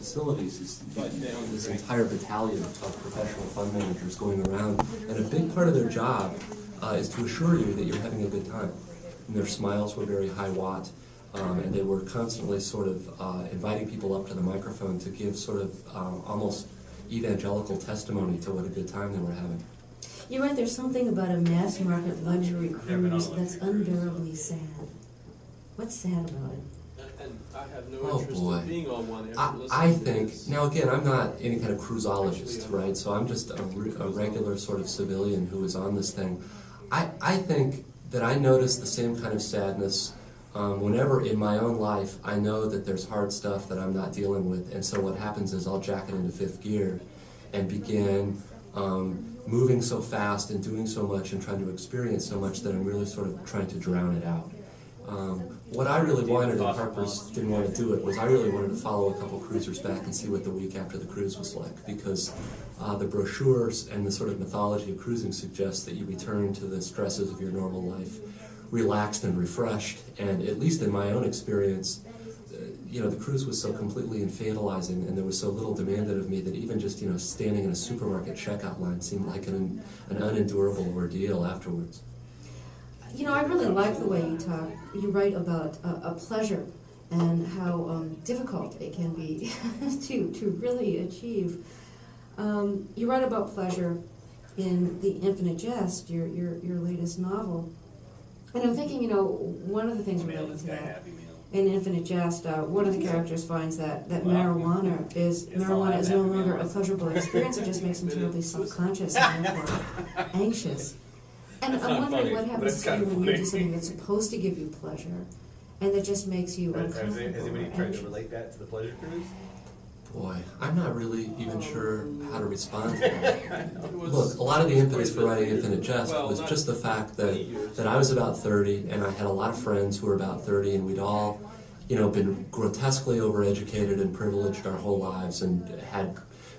facilities, this entire battalion of professional fund managers going around, and a big part of their job is to assure you that you're having a good time. And their smiles were very high watt, and they were constantly sort of inviting people up to the microphone to give sort of almost evangelical testimony to what a good time they were having. You're right, there's something about a mass market luxury cruise that's unbearably sad. What's sad about it? And I have no interest in being on one after listening I to think, this. now again, I'm not any kind of cruisologist, right? So I'm just a regular sort of civilian who is on this thing. I think that I notice the same kind of sadness whenever in my own life I know that there's hard stuff that I'm not dealing with, and so what happens is I'll jack it into fifth gear and begin moving so fast and doing so much and trying to experience so much that I'm really sort of trying to drown it out. What I really wanted, and Harper's didn't want to do it, was I really wanted to follow a couple cruisers back and see what the week after the cruise was like, because the brochures and the sort of mythology of cruising suggests that you return to the stresses of your normal life relaxed and refreshed, and at least in my own experience, the cruise was so completely infantilizing, and there was so little demanded of me that even just, standing in a supermarket checkout line seemed like an unendurable ordeal afterwards. I really like the way you talk. You write about a pleasure and how difficult it can be to really achieve. You write about pleasure in The Infinite Jest, your latest novel. And I'm thinking, one of the things related to that, in Infinite Jest, one of the characters finds that marijuana is no longer a pleasurable experience. It just makes him terribly self-conscious and therefore anxious. And I'm wondering what happens to you when you do something that's supposed to give you pleasure, and that just makes you uncomfortable. Has anybody tried to relate that to the pleasure cruise? Boy, I'm not really even sure how to respond to that. Look, a lot of the impetus for writing Infinite Jest was just the fact that I was about 30, and I had a lot of friends who were about 30, and we'd all, been grotesquely overeducated and privileged our whole lives, and had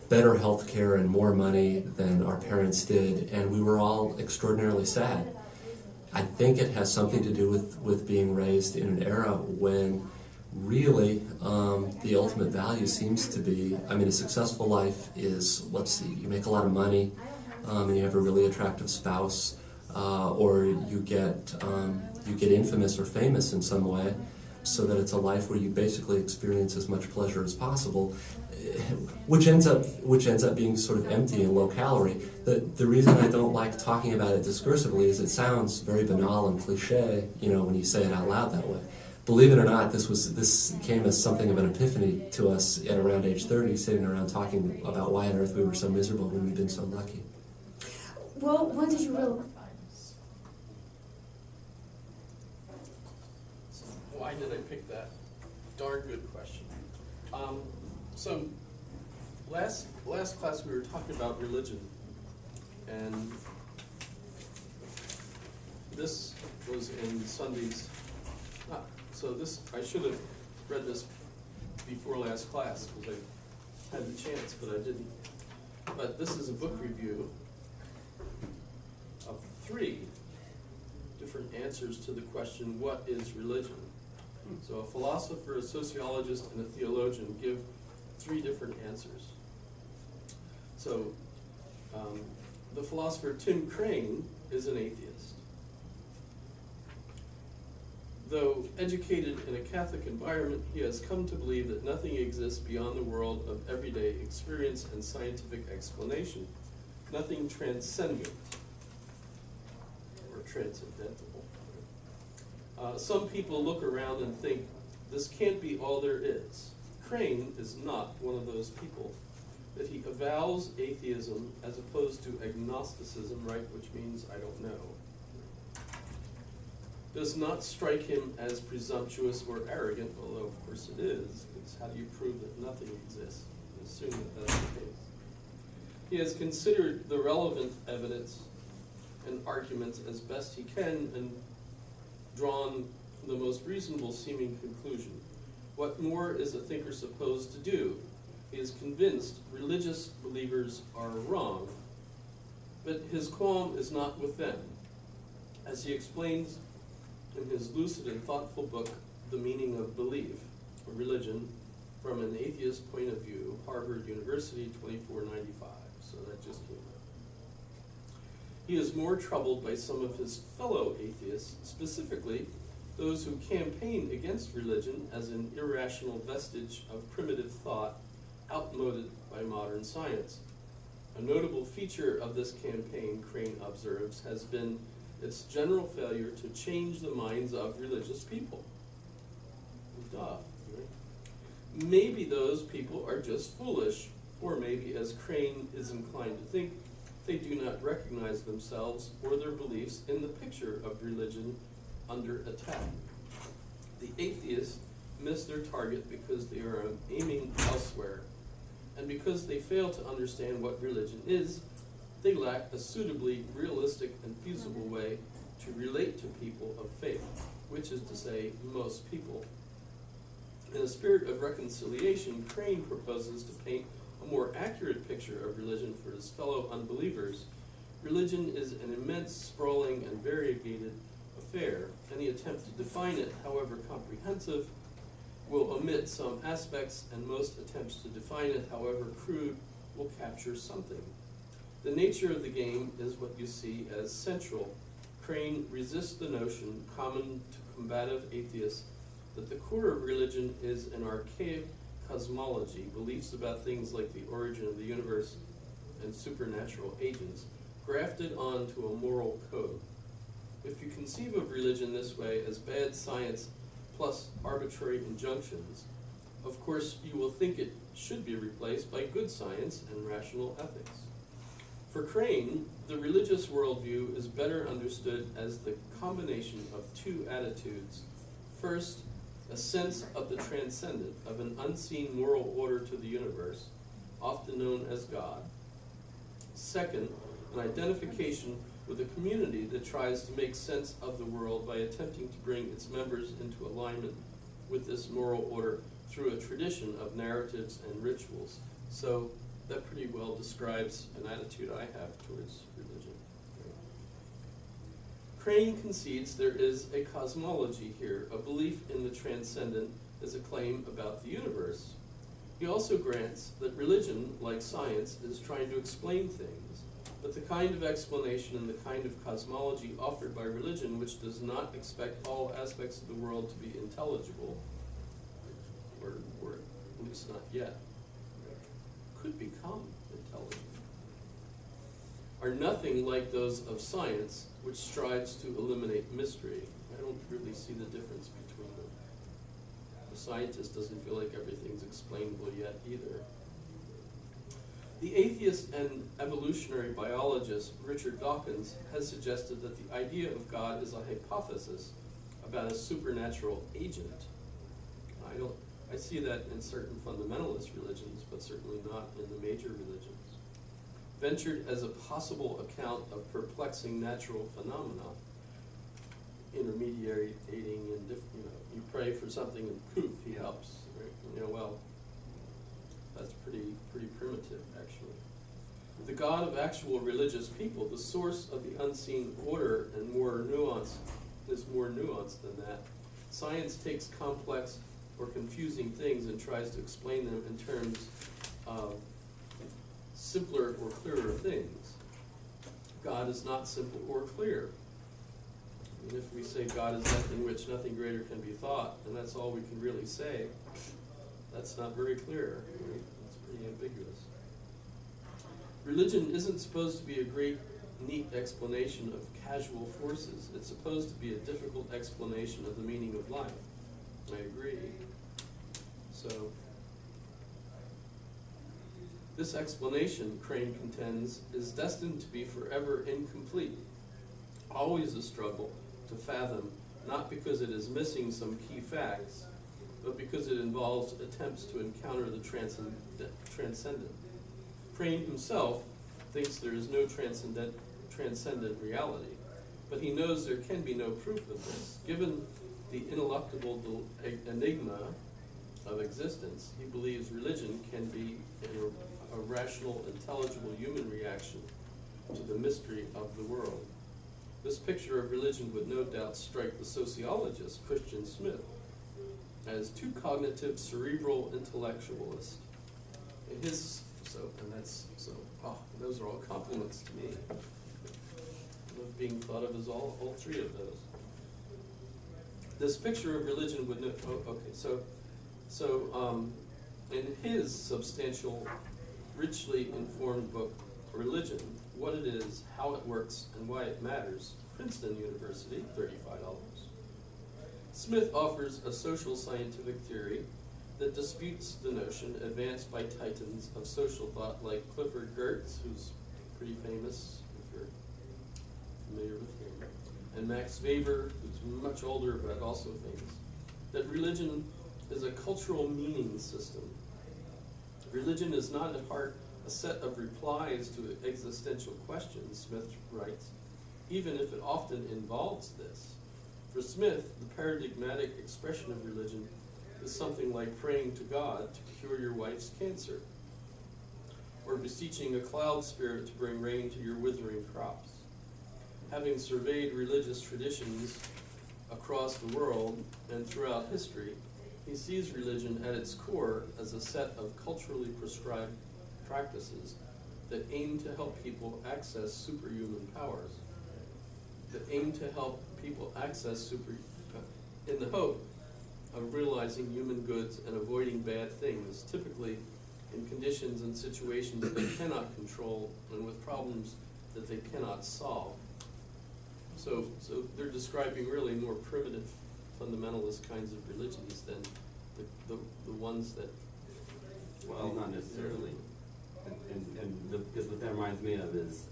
better health care and more money than our parents did, and we were all extraordinarily sad. I think it has something to do with being raised in an era when really the ultimate value seems to be, a successful life is, you make a lot of money, and you have a really attractive spouse, or you get infamous or famous in some way, so that it's a life where you basically experience as much pleasure as possible, which ends up being sort of empty and low calorie. The reason I don't like talking about it discursively is it sounds very banal and cliche, when you say it out loud that way. Believe it or not, this came as something of an epiphany to us at around age 30, sitting around talking about why on earth we were so miserable when we'd been so lucky. Well, when did you realize? Why did I pick that? Darn good question. So last class we were talking about religion, and this was in Sunday's. So I should have read this before last class because I had the chance, but I didn't. But this is a book review of 3 different answers to the question, what is religion? So a philosopher, a sociologist, and a theologian give 3 different answers. So the philosopher Tim Crane is an atheist. Though educated in a Catholic environment, he has come to believe that nothing exists beyond the world of everyday experience and scientific explanation, nothing transcendent or transcendental. Some people look around and think, this can't be all there is. Crane is not one of those people. That he avows atheism as opposed to agnosticism, right, which means I don't know, does not strike him as presumptuous or arrogant, although of course it is, because how do you prove that nothing exists? Assume that that's the case. He has considered the relevant evidence and arguments as best he can and drawn the most reasonable seeming conclusion. What more is a thinker supposed to do? He is convinced religious believers are wrong, but his qualm is not with them. As he explains in his lucid and thoughtful book, The Meaning of Belief, a Religion from an atheist point of view, Harvard University, 2495. So that just came out. He is more troubled by some of his fellow atheists, specifically those who campaign against religion as an irrational vestige of primitive thought outmoded by modern science. A notable feature of this campaign, Crane observes, has been its general failure to change the minds of religious people. Duh, right? Maybe those people are just foolish, or maybe, as Crane is inclined to think, they do not recognize themselves or their beliefs in the picture of religion under attack. The atheists miss their target because they are aiming elsewhere, and because they fail to understand what religion is, they lack a suitably realistic and feasible way to relate to people of faith, which is to say, most people. In a spirit of reconciliation, Crane proposes to paint a more accurate picture of religion for his fellow unbelievers. Religion is an immense, sprawling, and variegated affair. Any attempt to define it, however comprehensive, will omit some aspects, and most attempts to define it, however crude, will capture something. The nature of the game is what you see as central. Crane resists the notion, common to combative atheists, that the core of religion is an archaic cosmology, beliefs about things like the origin of the universe and supernatural agents, grafted onto a moral code. If you conceive of religion this way, as bad science plus arbitrary injunctions, of course you will think it should be replaced by good science and rational ethics. For Crane, the religious worldview is better understood as the combination of two attitudes. First, a sense of the transcendent, of an unseen moral order to the universe, often known as God. Second, an identification with a community that tries to make sense of the world by attempting to bring its members into alignment with this moral order through a tradition of narratives and rituals. So that pretty well describes an attitude I have towards religion. Crane concedes there is a cosmology here. A belief in the transcendent is a claim about the universe. He also grants that religion, like science, is trying to explain things, but the kind of explanation and the kind of cosmology offered by religion, which does not expect all aspects of the world to be intelligible, or at least not yet, could become intelligible, are nothing like those of science, which strives to eliminate mystery. I don't really see the difference between them. The scientist doesn't feel like everything's explainable yet either. The atheist and evolutionary biologist Richard Dawkins has suggested that the idea of God is a hypothesis about a supernatural agent. I see that in certain fundamentalist religions, but certainly not in the major religions. Ventured as a possible account of perplexing natural phenomena, intermediating in you pray for something and poof, he helps. Right? Well, that's pretty primitive, actually. The God of actual religious people, the source of the unseen order, and is more nuanced than that. Science takes complex or confusing things and tries to explain them in terms of simpler or clearer things. God is not simple or clear. And if we say God is that in which nothing greater can be thought, and that's all we can really say, that's not very clear. Right? It's pretty ambiguous. Religion isn't supposed to be a great, neat explanation of casual forces. It's supposed to be a difficult explanation of the meaning of life. I agree. So, this explanation, Crane contends, is destined to be forever incomplete. Always a struggle to fathom, not because it is missing some key facts, but because it involves attempts to encounter the transcendent. Crane himself thinks there is no transcendent reality, but he knows there can be no proof of this. Given the ineluctable enigma of existence, he believes religion can be a rational, intelligible human reaction to the mystery of the world. This picture of religion would no doubt strike the sociologist Christian Smith as too cognitive, cerebral, intellectualist. And those are all compliments to me. I love being thought of as all three of those. This picture of religion would in his substantial, richly informed book, Religion, What It Is, How It Works, and Why It Matters, Princeton University, $35. Smith offers a social scientific theory that disputes the notion advanced by titans of social thought like Clifford Geertz, who's pretty famous, if you're familiar with him, and Max Weber, who's much older but also famous, that religion is a cultural meaning system. Religion is not at heart a set of replies to existential questions, Smith writes, even if it often involves this. For Smith, the paradigmatic expression of religion is something like praying to God to cure your wife's cancer, or beseeching a cloud spirit to bring rain to your withering crops. Having surveyed religious traditions across the world and throughout history, he sees religion at its core as a set of culturally prescribed practices that aim to help people access superhuman powers, in the hope of realizing human goods and avoiding bad things, typically in conditions and situations that they cannot control and with problems that they cannot solve. So they're describing really more primitive fundamentalist kinds of religions than the ones that... Well, not necessarily. Because what that reminds me of is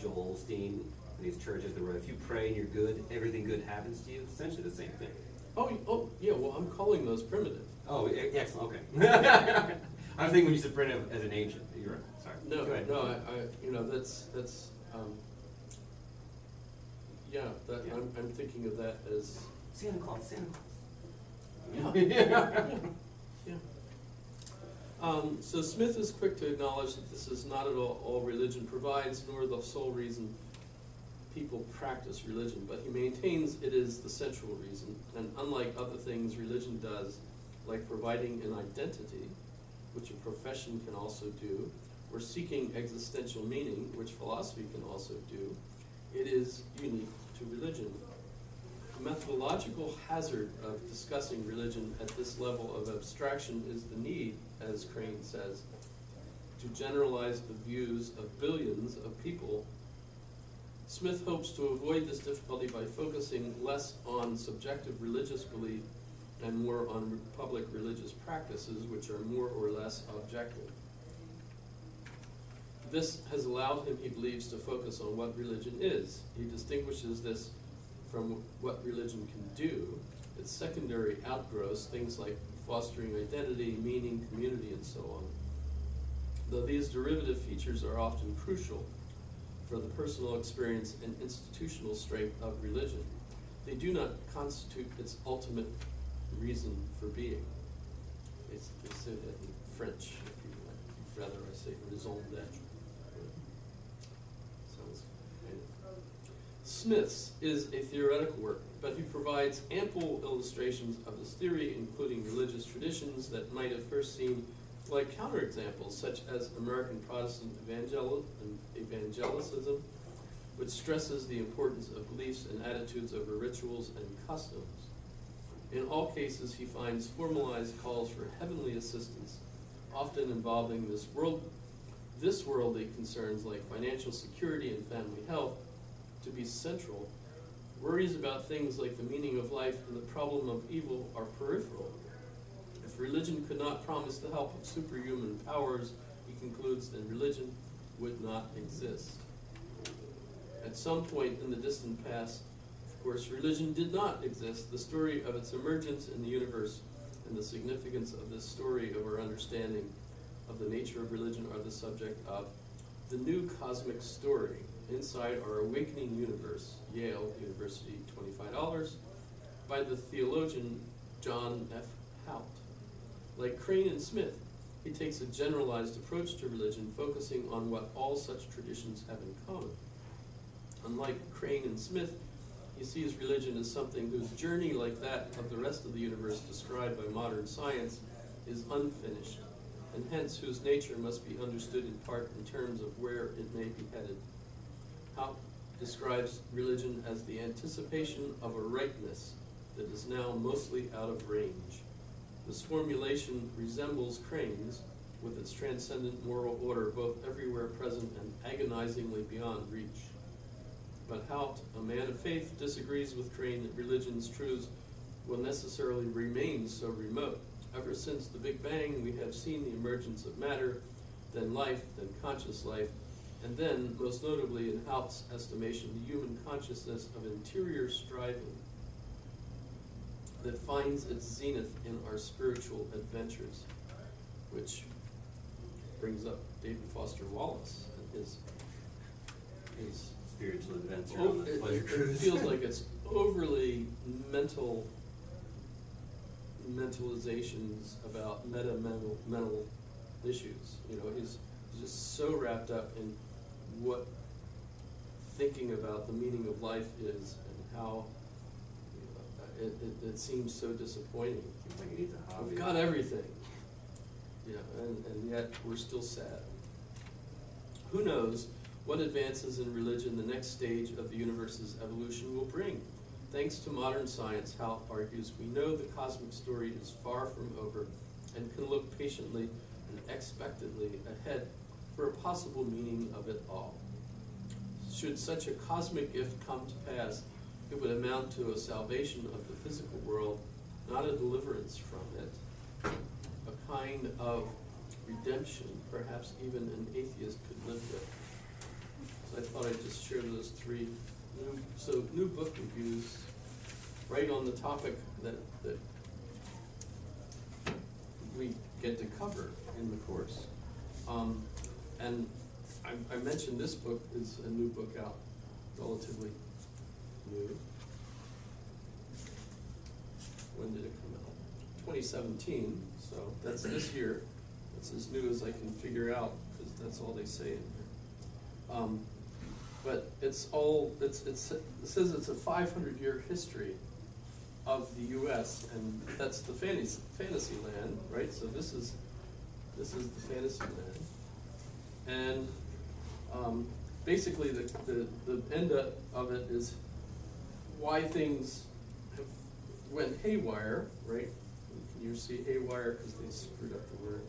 Joel Osteen and these churches that were, if you pray and you're good, everything good happens to you. Essentially the same thing. Oh, yeah, well, I'm calling those primitive. Oh, excellent, okay. I was thinking when you said primitive as an ancient. You're right, sorry. No, Go ahead. I'm thinking of that as... Santa Claus. Yeah. So Smith is quick to acknowledge that this is not at all religion provides, nor the sole reason people practice religion, but he maintains it is the central reason, and unlike other things religion does, like providing an identity, which a profession can also do, or seeking existential meaning, which philosophy can also do, it is unique to religion. The methodological hazard of discussing religion at this level of abstraction is the need, as Crane says, to generalize the views of billions of people. Smith hopes to avoid this difficulty by focusing less on subjective religious belief and more on public religious practices, which are more or less objective. This has allowed him, he believes, to focus on what religion is. He distinguishes this from what religion can do, its secondary outgrowths, things like fostering identity, meaning, community, and so on. Though these derivative features are often crucial for the personal experience and institutional strength of religion, they do not constitute its ultimate reason for being. They say that in French, if you like. Rather I say raison d'être. Sounds kind of... Smith's is a theoretical work, but he provides ample illustrations of his theory, including religious traditions that might at first seem like counterexamples, such as American Protestant evangelicism, which stresses the importance of beliefs and attitudes over rituals and customs. In all cases, he finds formalized calls for heavenly assistance, often involving this worldly concerns like financial security and family health, to be central. Worries about things like the meaning of life and the problem of evil are peripheral. If religion could not promise the help of superhuman powers, he concludes, then religion would not exist. At some point in the distant past, of course, religion did not exist. The story of its emergence in the universe and the significance of this story of our understanding of the nature of religion are the subject of The New Cosmic Story, Inside Our Awakening Universe, Yale University, $25, by the theologian John F. Hout. Like Crane and Smith, he takes a generalized approach to religion, focusing on what all such traditions have in common. Unlike Crane and Smith, He sees religion as something whose journey, like that of the rest of the universe described by modern science, is unfinished, and hence whose nature must be understood in part in terms of where it may be headed. Haupt describes religion as the anticipation of a rightness that is now mostly out of range. This formulation resembles Crane's, with its transcendent moral order both everywhere present and agonizingly beyond reach. But Haupt, a man of faith, disagrees with Crane that religion's truths will necessarily remain so remote. Ever since the Big Bang, we have seen the emergence of matter, then life, then conscious life, and then, most notably in Haupt's estimation, the human consciousness of interior striving that finds its zenith in our spiritual adventures, which brings up David Foster Wallace and his Spiritual adventure on the pleasure it cruise. feels like it's overly mentalizations about mental issues. You know, he's just so wrapped up in what thinking about the meaning of life is and how it seems so disappointing. Seems like he needs a hobby. We've got everything, you know, and yet we're still sad. Who knows what advances in religion the next stage of the universe's evolution will bring? Thanks to modern science, Haupt argues, we know the cosmic story is far from over and can look patiently and expectantly ahead for a possible meaning of it all. Should such a cosmic gift come to pass, it would amount to a salvation of the physical world, not a deliverance from it, a kind of redemption perhaps even an atheist could live with. So I thought I'd just share those three new book reviews right on the topic that we get to cover in the course. And I mentioned this book is a new book out, relatively new. When did it come out? 2017, so that's this year. It's as new as I can figure out, because that's all they say in here. But it says it's a 500-year history of the U.S., and that's the fantasy land, right? So this is the fantasy land, and basically the end of it is why things went haywire, right? Can you see haywire because they screwed up the word,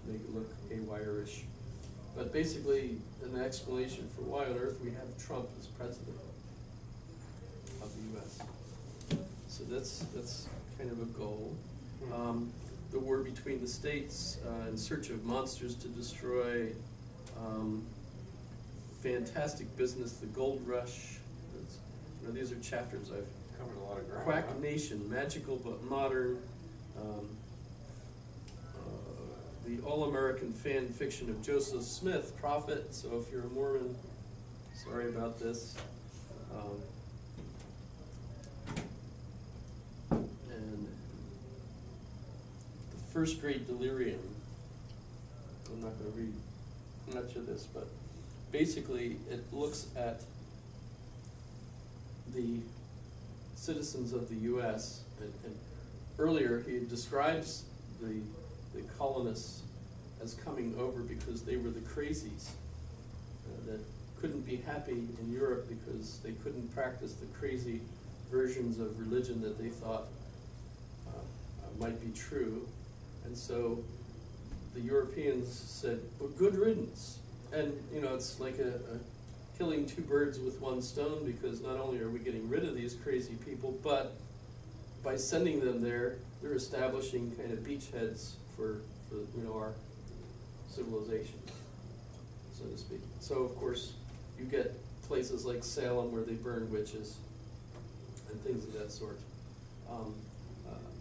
make it look haywire-ish. But basically, an explanation for why on earth we have Trump as president of the U.S. So that's kind of a goal. The war between the states in search of monsters to destroy. Fantastic business, the gold rush. These are chapters I've Covered a lot of ground. Quack Nation, magical but modern. The all-American fan fiction of Joseph Smith, Prophet. So if you're a Mormon, sorry about this. And the First Great Delirium. I'm not going to read much of this, but basically it looks at the citizens of the U.S. and earlier he describes the colonists as coming over because they were the crazies that couldn't be happy in Europe because they couldn't practice the crazy versions of religion that they thought might be true, and so the Europeans said, well, good riddance. And you know, it's like a killing two birds with one stone, because not only are we getting rid of these crazy people, but by sending them there, they're establishing kind of beachheads for our civilization, so to speak. So of course, you get places like Salem where they burn witches and things of that sort.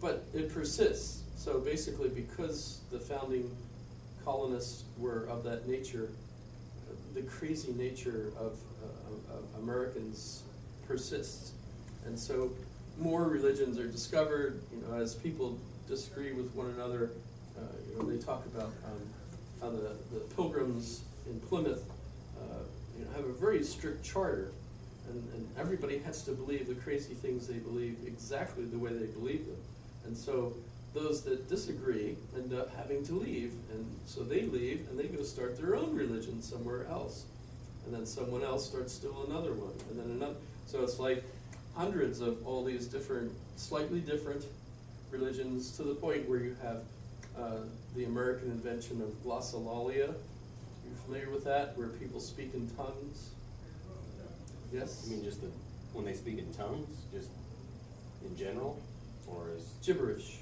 But it persists. So basically, because the founding colonists were of that nature, the crazy nature of Americans persists. And so more religions are discovered, as people disagree with one another. They talk about how the Pilgrims in Plymouth have a very strict charter, and everybody has to believe the crazy things they believe exactly the way they believe them. And so those that disagree end up having to leave, and so they leave and they go start their own religion somewhere else. And then someone else starts still another one, and then another. So it's like hundreds of all these different, slightly different religions, to the point where you have the American invention of glossolalia. You familiar with that, where people speak in tongues? Yes? I mean, just when they speak in tongues, just in general, or is Gibberish.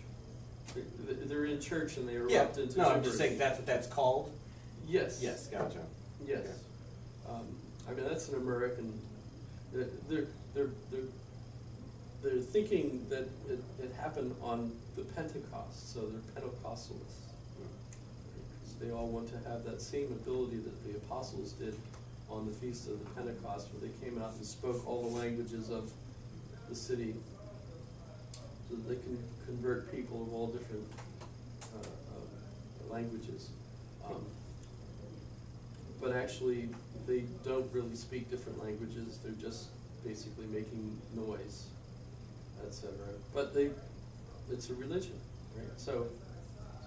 They're in church and they erupt into no, gibberish. I'm just saying that's what that's called. Yes. Yes, gotcha. Yes. Okay. I mean, that's an American. They're thinking that it happened on the Pentecost, so they're Pentecostalists. Because they all want to have that same ability that the apostles did on the Feast of the Pentecost, where they came out and spoke all the languages of the city, so that they can convert people of all different languages. But actually, they don't really speak different languages. They're just basically making noise, etc. But it's a religion, right? So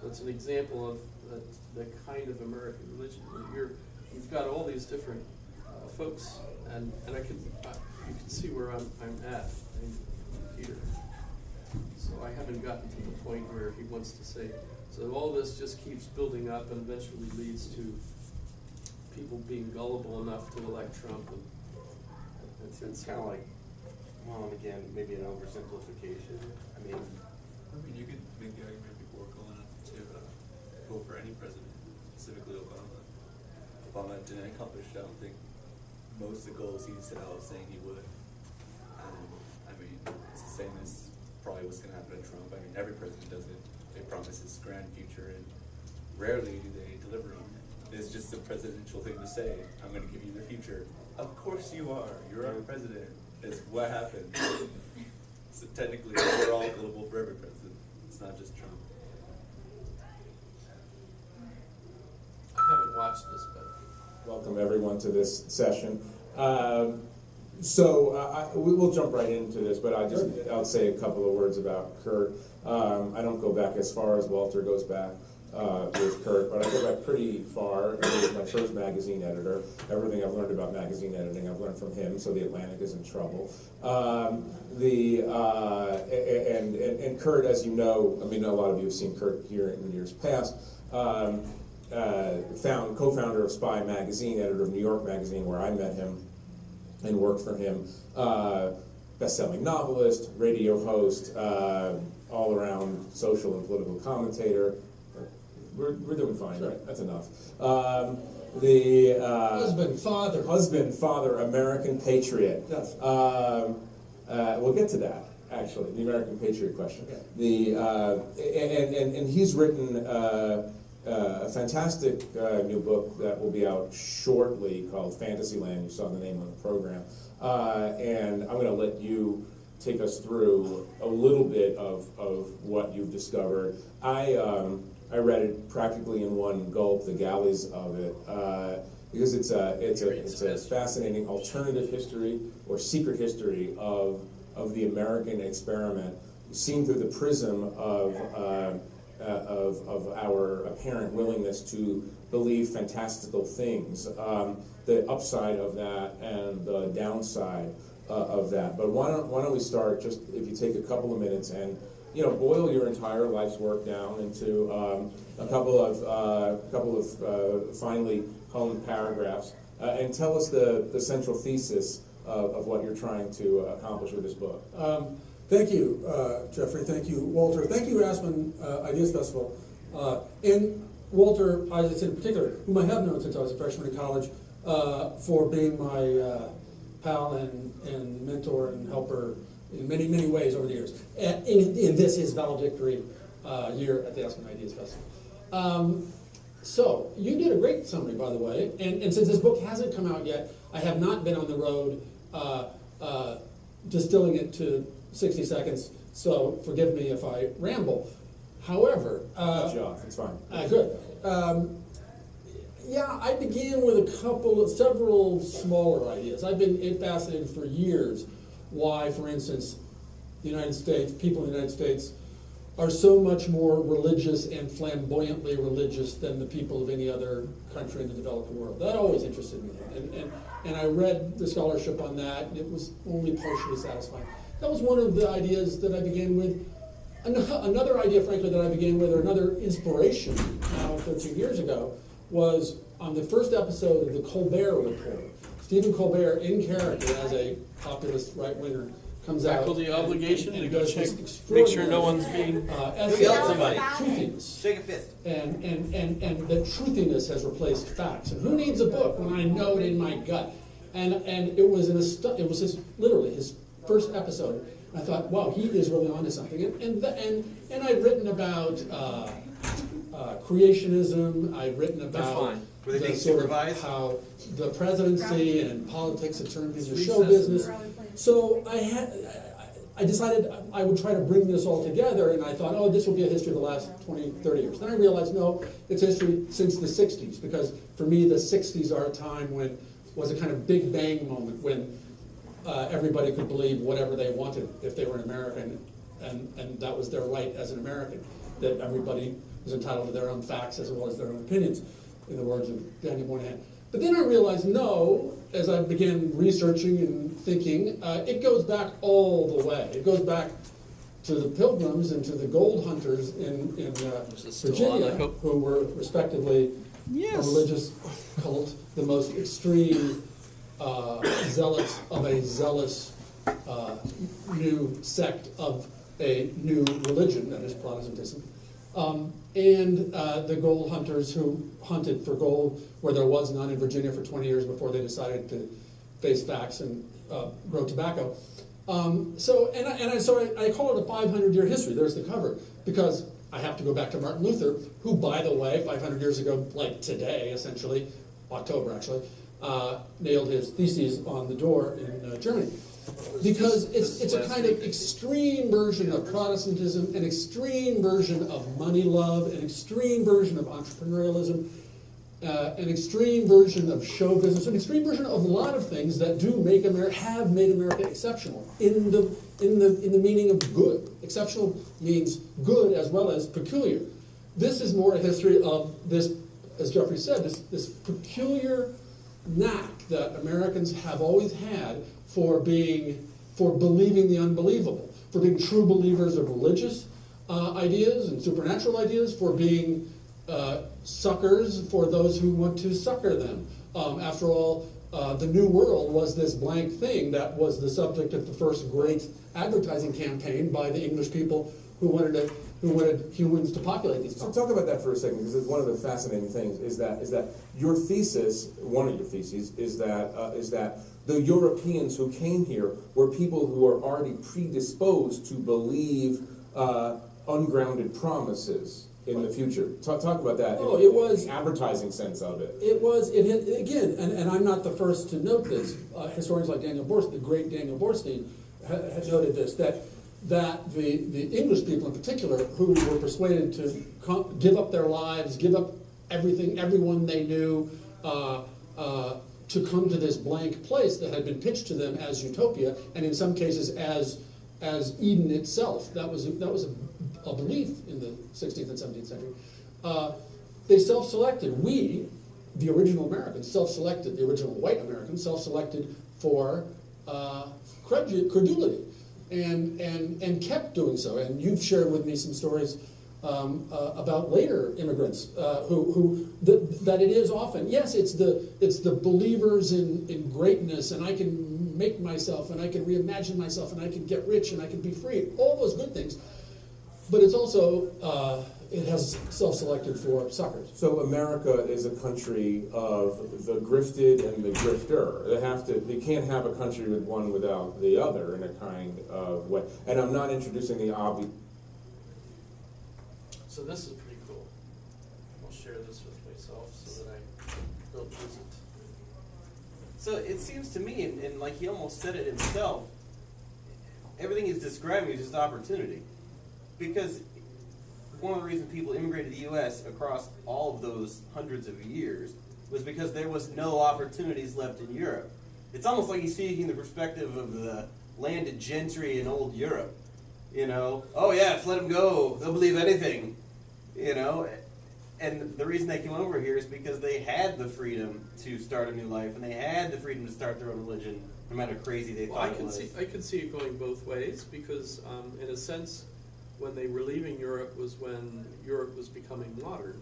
it's an example of the kind of American religion. You've got all these different folks, and you can see where I'm at, Peter. So I haven't gotten to the point where he wants to say. So all this just keeps building up, and eventually leads to people being gullible enough to elect Trump. And It's kind of like, well, again, maybe an oversimplification. I mean, you could make the argument people were going to vote for any president, specifically Obama. Obama didn't accomplish, I don't think, most of the goals he set out saying he would. I mean, it's the same as probably what's going to happen to Trump. I mean, every president does it. They promise this grand future, and rarely do they deliver on it. It's just a presidential thing to say. I'm going to give you the future. Of course you are. You're our president. It's what happened. So technically, we're all gullible for every president. It's not just Trump. I haven't watched this, but Welcome everyone to this session. We'll jump right into this, but I'll say a couple of words about Kurt. I don't go back as far as Walter goes back with Kurt, but I go back pretty far. He was my first magazine editor. Everything I've learned about magazine editing, I've learned from him, so The Atlantic is in trouble. And Kurt, as you know, I mean, a lot of you have seen Kurt here in years past, co-founder of Spy Magazine, editor of New York Magazine, where I met him and worked for him. Best-selling novelist, radio host, all-around social and political commentator. We're doing fine, right? That's enough. Husband, father, American patriot. Yes. We'll get to that, actually, the American patriot question. Okay. And he's written a fantastic new book that will be out shortly called Fantasyland. You saw the name of the program. And I'm going to let you take us through a little bit of what you've discovered. I read it practically in one gulp, the galleys of it, because it's a fascinating alternative history or secret history of the American experiment, seen through the prism of our apparent willingness to believe fantastical things, the upside of that and the downside of that. But why don't we start, just if you take a couple of minutes and boil your entire life's work down into a couple of finely honed paragraphs, and tell us the central thesis of what you're trying to accomplish with this book. Thank you, Jeffrey. Thank you, Walter. Thank you, Aspen Ideas Festival. And Walter, I said in particular, whom I have known since I was a freshman in college, for being my pal and mentor and helper in many, many ways over the years. In this, his valedictory year at the Aspen Ideas Festival. So, you did a great summary, by the way, and since this book hasn't come out yet, I have not been on the road distilling it to 60 seconds, so forgive me if I ramble. However... Cut you off, it's fine. Good. Yeah, I began with several smaller ideas. I've been fascinated for years why, for instance, the United States, people in the United States are so much more religious and flamboyantly religious than the people of any other country in the developed world. That always interested me. And I read the scholarship on that, and it was only partially satisfying. That was one of the ideas that I began with. Another idea, frankly, that I began with, or another inspiration now 13 years ago, was on the first episode of the Colbert Report. Stephen Colbert, in character as a populist right-winger, comes out. Tackle the obligation and to go does check, this make sure no one's being. essay Yell at on somebody. truthiness. Shake a fist. And that truthiness has replaced facts. And who needs a book when I know it in my gut? And it was literally his first episode. I thought, wow, he is really onto something. And I've written about creationism. I've written about Were they being sort of supervised? how the presidency and politics have turned into It's show recess. business. So I decided I would try to bring this all together, and I thought, oh, this will be a history of the last 20, 30 years. Then I realized, no, it's history since the 60s, because for me, the 60s are a time when was a kind of big bang moment when everybody could believe whatever they wanted if they were an American, and that was their right as an American, that everybody was entitled to their own facts as well as their own opinions, in the words of Daniel Moynihan. But then I realized, no, as I began researching and thinking, it goes back all the way. It goes back to the Pilgrims and to the gold hunters in Virginia, who were respectively a religious cult, the most extreme zealots of a zealous new sect of a new religion, that is Protestantism. And the gold hunters who hunted for gold where there was none in Virginia for 20 years before they decided to face facts and grow tobacco. So I call it a 500-year history. There's the cover, because I have to go back to Martin Luther, who, by the way, 500 years ago, like today, essentially, October actually, nailed his theses on the door in Germany. Because it's a kind of extreme version of Protestantism, an extreme version of money love, an extreme version of entrepreneurialism, an extreme version of show business, an extreme version of a lot of things that have made America exceptional in the meaning of good. Exceptional means good as well as peculiar. This is more a history of this, as Jeffrey said, this peculiar knack that Americans have always had for believing the unbelievable, for being true believers of religious ideas and supernatural ideas, for being suckers for those who want to succor them. After all, the New World was this blank thing that was the subject of the first great advertising campaign by the English people who wanted humans to populate these So continents. talk about that for a second, because one of the fascinating things is that your thesis, one of your theses, is that the Europeans who came here were people who are already predisposed to believe ungrounded promises in the future. Talk about that. Oh, it was the advertising sense of it. Again, and I'm not the first to note this. Historians like Daniel Borstein, the great Daniel Borstein, had noted this, that the English people in particular, who were persuaded to give up their lives, give up everything, everyone they knew, to come to this blank place that had been pitched to them as utopia, and in some cases as Eden itself. That was a belief in the 16th and 17th century. They self-selected. We, the original Americans, self-selected. The original white Americans self-selected for credulity, and kept doing so. And you've shared with me some stories about later immigrants that it is often, yes, it's the believers in greatness, and I can make myself, and I can reimagine myself, and I can get rich, and I can be free, all those good things, but it's also it has self-selected for suckers. So America is a country of the grifted and the grifter. They can't have a country with one without the other in a kind of way. And I'm not introducing the obvious. So this is pretty cool. I'll share this with myself so that I don't lose it. So it seems to me, and like he almost said it himself, everything he's describing is just opportunity. Because one of the reasons people immigrated to the U.S. across all of those hundreds of years was because there was no opportunities left in Europe. It's almost like he's speaking the perspective of the landed gentry in old Europe. You know, oh yeah, just let them go. They'll believe anything. You know, and the reason they came over here is because they had the freedom to start a new life, and they had the freedom to start their own religion, no matter how crazy they thought it was. I could see it going both ways, because in a sense, when they were leaving Europe was when Europe was becoming modern,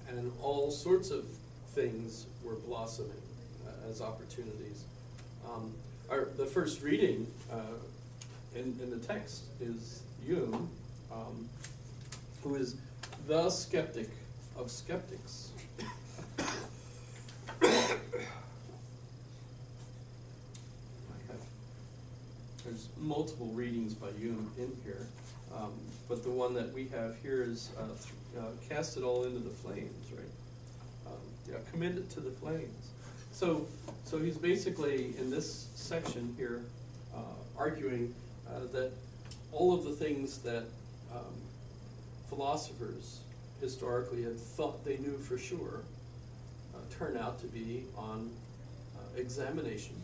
and all sorts of things were blossoming as opportunities. The first reading in the text is Hume, who is the skeptic of skeptics. There's multiple readings by Hume in here, but the one that we have here is cast it all into the flames, right? Commit it to the flames. So he's basically in this section here arguing that all of the things that philosophers historically had thought they knew for sure turn out to be on examination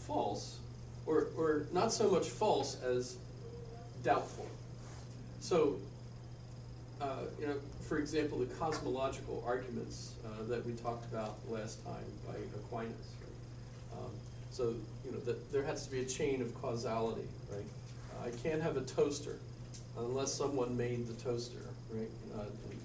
false, or not so much false as doubtful. So, for example, the cosmological arguments that we talked about last time by Aquinas. Right? So, that there has to be a chain of causality, right? I can't have a toaster unless someone made the toaster, right?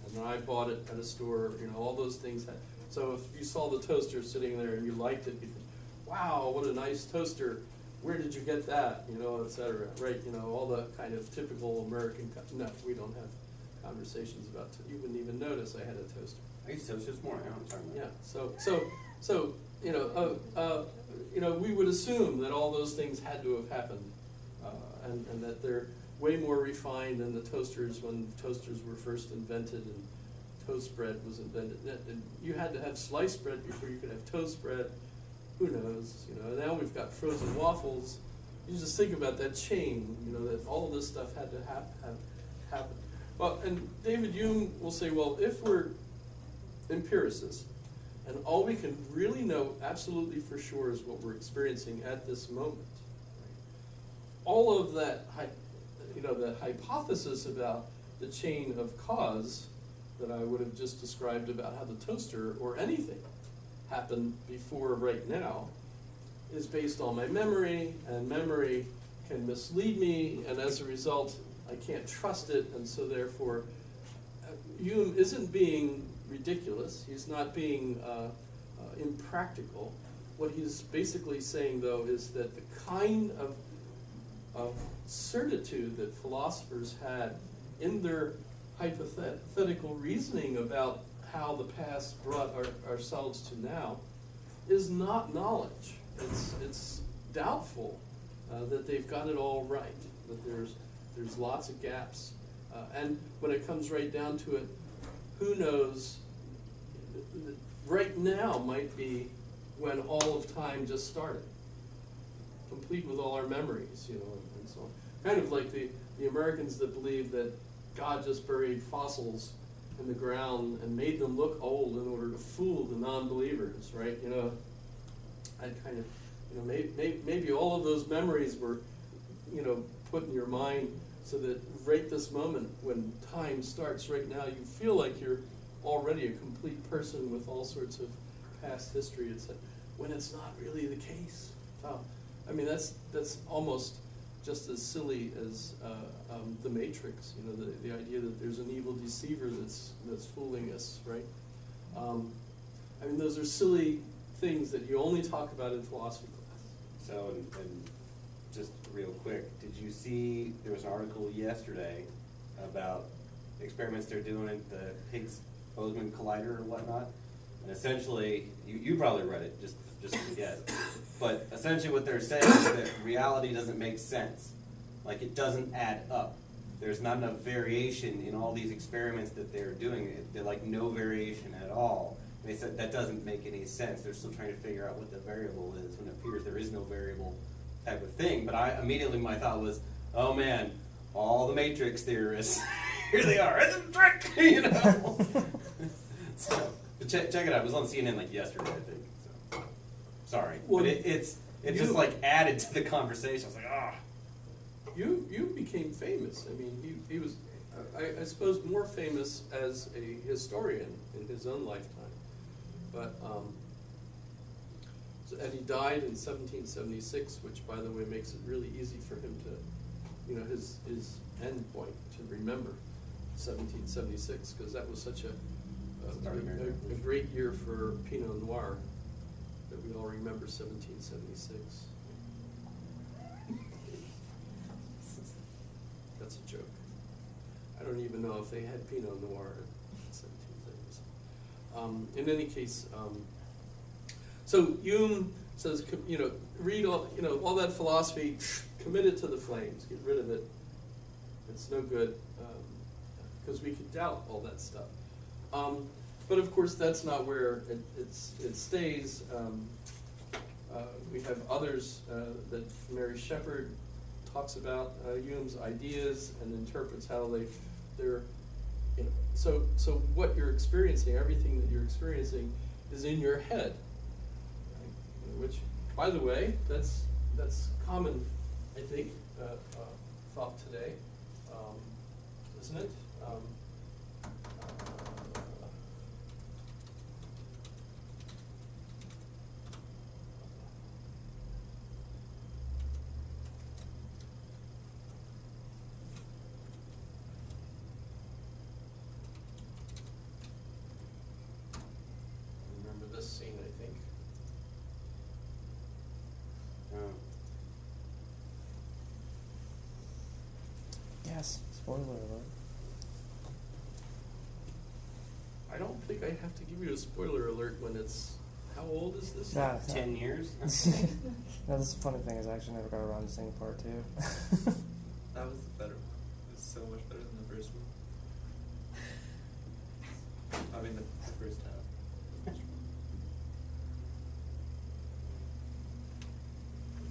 And I bought it at a store. All those things. So if you saw the toaster sitting there and you liked it, you think, "Wow, what a nice toaster! Where did you get that?" Et cetera, right? All the kind of typical American. No, we don't have conversations about. You wouldn't even notice I had a toaster. I used to toast this morning. I don't know what I'm talking about. Yeah. We would assume that all those things had to have happened, and that they're way more refined than the toasters when toasters were first invented and toast bread was invented. And you had to have sliced bread before you could have toast bread. Who knows? Now we've got frozen waffles. You just think about that chain. That all this stuff had to have happened. Well, and David Hume will say, well, if we're empiricists, and all we can really know absolutely for sure is what we're experiencing at this moment, all of that, the hypothesis about the chain of cause that I would have just described about how the toaster or anything happened before right now is based on my memory, and memory can mislead me, and as a result, I can't trust it, and so therefore, Hume isn't being ridiculous. He's not being impractical. What he's basically saying, though, is that the kind of certitude that philosophers had in their hypothetical reasoning about how the past brought ourselves to now is not knowledge. It's doubtful that they've got it all right, that there's lots of gaps. And when it comes right down to it, who knows, right now might be when all of time just started, complete with all our memories, and so on. Kind of like the Americans that believe that God just buried fossils in the ground and made them look old in order to fool the non-believers, right? I kind of, maybe all of those memories were, put in your mind so that right this moment when time starts right now, you feel like you're already a complete person with all sorts of past history. It's like, when it's not really the case. That's almost just as silly as the Matrix. The idea that there's an evil deceiver that's fooling us, right? Those are silly things that you only talk about in philosophy class. So, and just real quick, did you see there was an article yesterday about experiments they're doing at the Higgs-Boson collider or whatnot? And essentially, you probably read it, just to guess. But essentially what they're saying is that reality doesn't make sense. Like, it doesn't add up. There's not enough variation in all these experiments that they're doing. They're like no variation at all. And they said that doesn't make any sense. They're still trying to figure out what the variable is when it appears there is no variable type of thing. But my thought was, oh man, all the Matrix theorists, here they are, it's a trick, So, But check it out. It was on CNN like yesterday, I think. So. Sorry, Well, but it's just like added to the conversation. I was like, ah. You became famous. I mean, he was, I suppose, more famous as a historian in his own lifetime. But, and he died in 1776, which, by the way, makes it really easy for him to, you know, his end point to remember 1776, because that was such a great year for Pinot Noir that we all remember 1776. That's a joke. I don't even know if they had Pinot Noir in 1776. In any case, so Hume says, you know, read all, you know, all that philosophy, commit it to the flames, get rid of it. It's no good, because we could doubt all that stuff. But of course, that's not where it stays. We have others that Mary Shepard talks about Hume's ideas and interprets how they're, you know, so what you're experiencing, everything that you're experiencing, is in your head, right? Which, by the way, that's common, I think, thought today, isn't it? Remember this scene, I think. Yes, spoiler alert. I don't think I have to give you a spoiler alert when it's, how old is this? Nah, 10 years? No, this funny thing is I actually never got around to seeing part 2. That was the better one. It was so much better than the first one. I mean, the first half.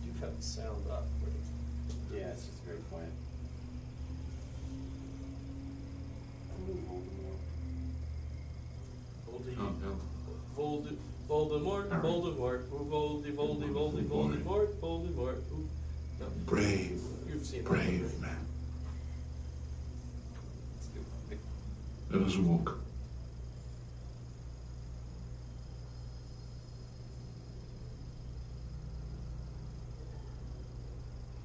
You have the sound up. Yeah, it's just very quiet. Voldemort, Voldemort. No. Brave, You've seen that. brave man. Let us walk.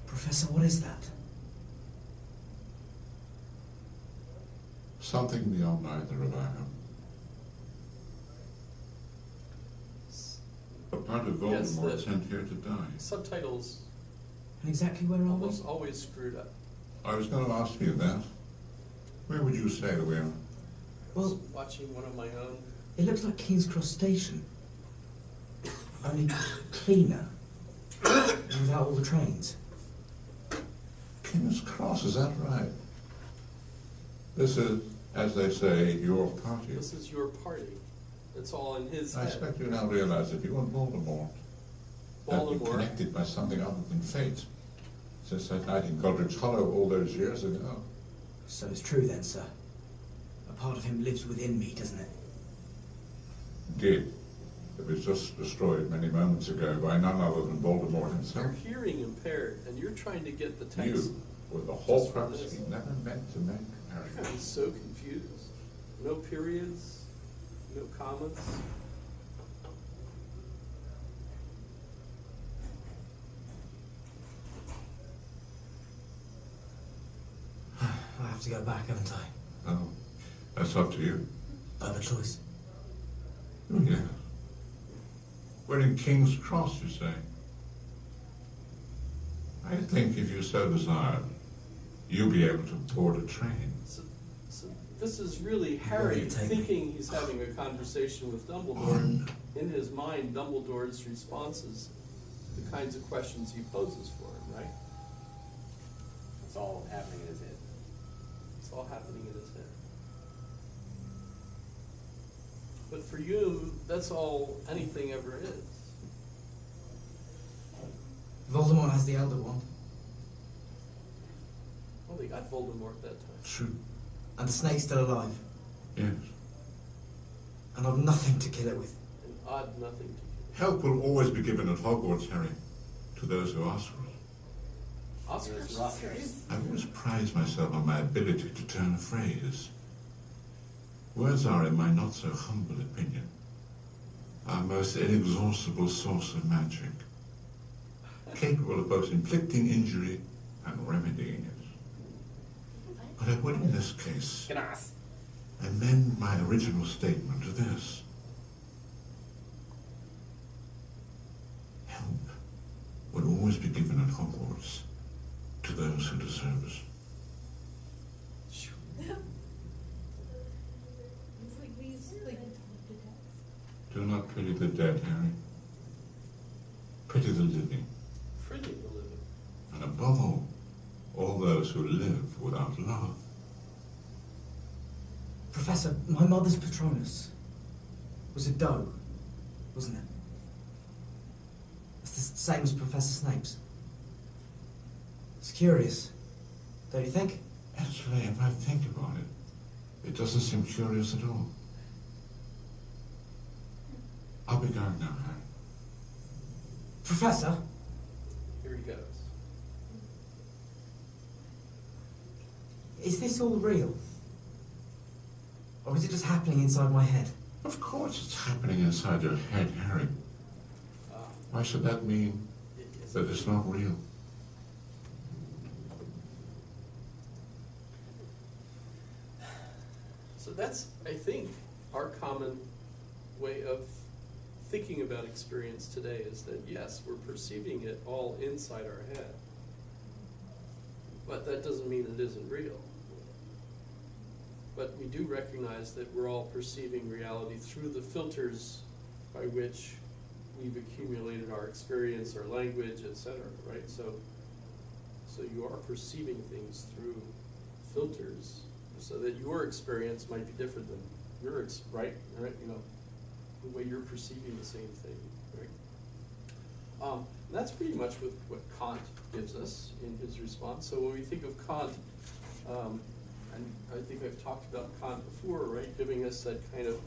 Professor, what is that? Something beyond either of our own. A part of Yes, Voldemort the- sent here to die. Subtitles And exactly where are we? almost always screwed up. I was going to ask you that. Where would you say we are? Well, Watching one of my own. it looks like King's Cross Station. Only cleaner. Without all the trains. King's Cross, is that right? This is, as they say, your party. This is your party. It's all in his I head. expect you now realize that you and Voldemort have been Voldemort. connected by something other than fate. Since that night in Godric's Hollow all those years ago. So it's true then, sir. A part of him lives within me, doesn't it? Did. It was just destroyed many moments ago by none other than Voldemort You're himself. hearing impaired, and you're trying to get the text. You were the whole Just from crux this. he never meant to make I'm Harry. so confused. No periods, no commas. I have to go back, haven't I? Oh, that's up to you. I have a choice. Oh, yeah. We're in King's Cross, you say? I think if you so desired, you'll be able to board a train. So this is really Harry Where you take me? thinking he's having a conversation with Dumbledore. And in his mind, Dumbledore's responses, the kinds of questions he poses for him, right? It's all happening in his head. It's all happening in his head. But for you, that's all anything ever is. Voldemort has the Elder Wand. Well, they got Voldemort that time. True. And the snake's still alive. Yes. and I've nothing to kill it with. An odd nothing to kill. Help will always be given at Hogwarts, Harry, to those who ask for it. Oscars. I've always prided myself on my ability to turn a phrase. Words are, in my not so humble opinion, our most inexhaustible source of magic, capable of both inflicting injury and remedying it. But I would, in this case, amend my original statement to this. Help would always be given at Hogwarts to those who deserve it. Do not pity the dead, Harry. Pity the living. Pity the living. And above all those who live without love. Professor, my mother's Patronus was a doe, wasn't it? It's the same as Professor Snape's. It's curious, don't you think? Actually, if I think about it, it doesn't seem curious at all. I'll be going now, Harry. Professor? Here he goes. Is this all real? Or is it just happening inside my head? Of course it's happening inside your head, Harry. Why should that mean that it's not real? So that's, I think, our common way of thinking about experience today is that, yes, we're perceiving it all inside our head. But that doesn't mean it isn't real. But we do recognize that we're all perceiving reality through the filters by which we've accumulated our experience, our language, etc., right? So you are perceiving things through filters, so that your experience might be different than your right? You know, the way you're perceiving the same thing, right? And that's pretty much what Kant gives us in his response. So when we think of Kant, and I think I've talked about Kant before, right? Giving us that kind of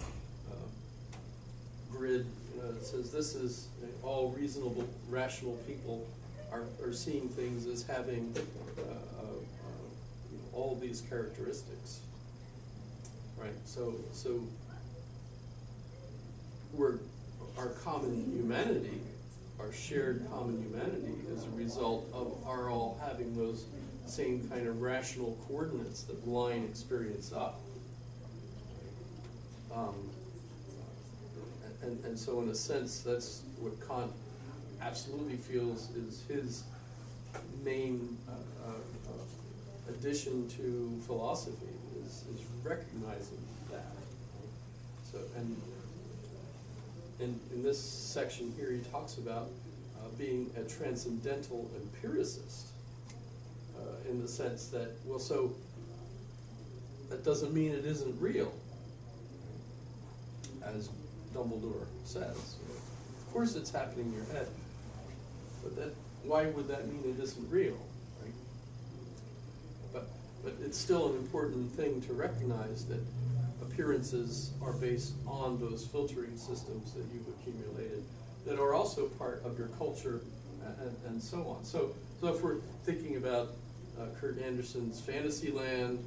grid, that says this is all reasonable, rational people are seeing things as having all these characteristics, right? So our common humanity, our shared common humanity, as a result of our all having those same kind of rational coordinates that line experience up. And so in a sense, that's what Kant absolutely feels is his main addition to philosophy, is recognizing that. So, and in this section here, he talks about being a transcendental empiricist, in the sense that, well, so that doesn't mean it isn't real, as Dumbledore says. Of course it's happening in your head, but why would that mean it isn't real, right? But it's still an important thing to recognize that appearances are based on those filtering systems that you've accumulated that are also part of your culture and so on. So if we're thinking about Kurt Anderson's Fantasyland,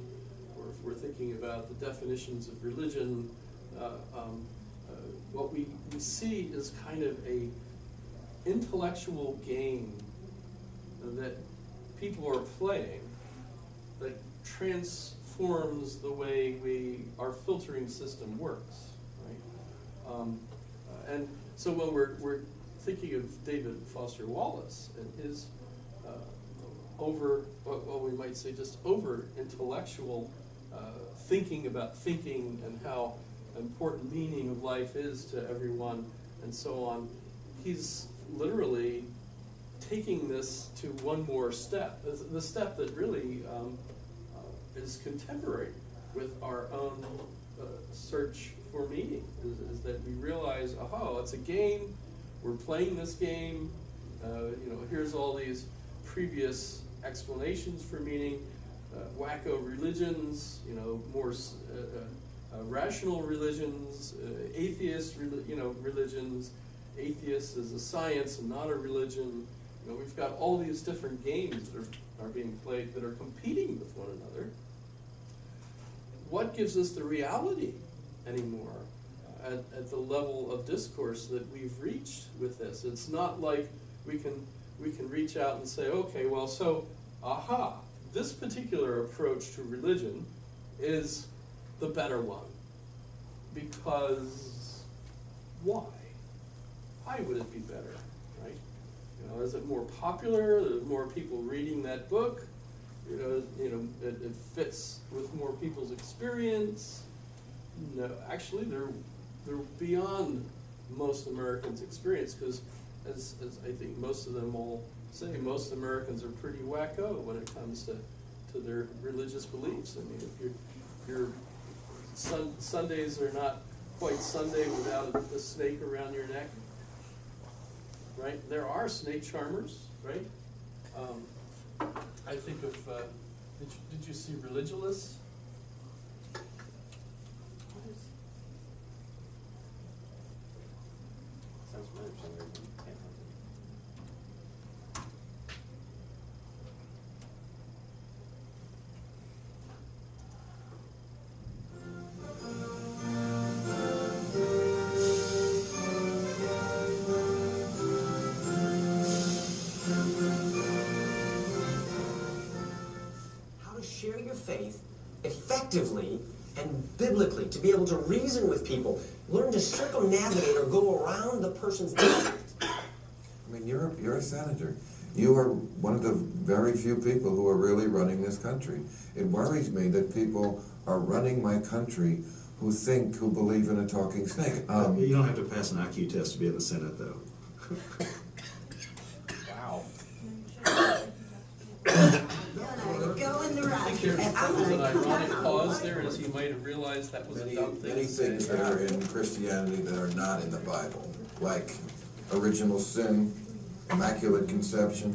or if we're thinking about the definitions of religion, what we see is kind of a intellectual game that people are playing that transforms the way our filtering system works, right? And so when we're thinking of David Foster Wallace and his we might say just over intellectual thinking about thinking and how important meaning of life is to everyone and so on, he's literally taking this to one more step, the step that really is contemporary with our own search for meaning, is that we realize, oh, it's a game, we're playing this game, here's all these previous explanations for meaning, wacko religions, more rational religions, atheist, religions, atheists as a science and not a religion. You know, we've got all these different games that are being played that are competing with one another. What gives us the reality anymore at the level of discourse that we've reached with this? It's not like we can reach out and say, okay, well, so, aha, this particular approach to religion is the better one. Because why? Why would it be better, right? You know, is it more popular? Are there more people reading that book? It fits with more people's experience. No, actually, they're beyond most Americans' experience, because as I think most of them all say, most Americans are pretty wacko when it comes to their religious beliefs. I mean, if your Sundays are not quite Sunday without a snake around your neck, right? There are snake charmers, right? I think of, did you see Religulous? Sounds familiar for some reason. Can't share your faith effectively and biblically, to be able to reason with people, learn to circumnavigate or go around the person's district. I mean, you're a senator. You are one of the very few people who are really running this country. It worries me that people are running my country who believe in a talking snake. You don't have to pass an IQ test to be in the Senate, though. Wow. I think there's an ironic pause there, as you might have realized that was a dumb thing. Many things that are in Christianity that are not in the Bible, like original sin, immaculate conception,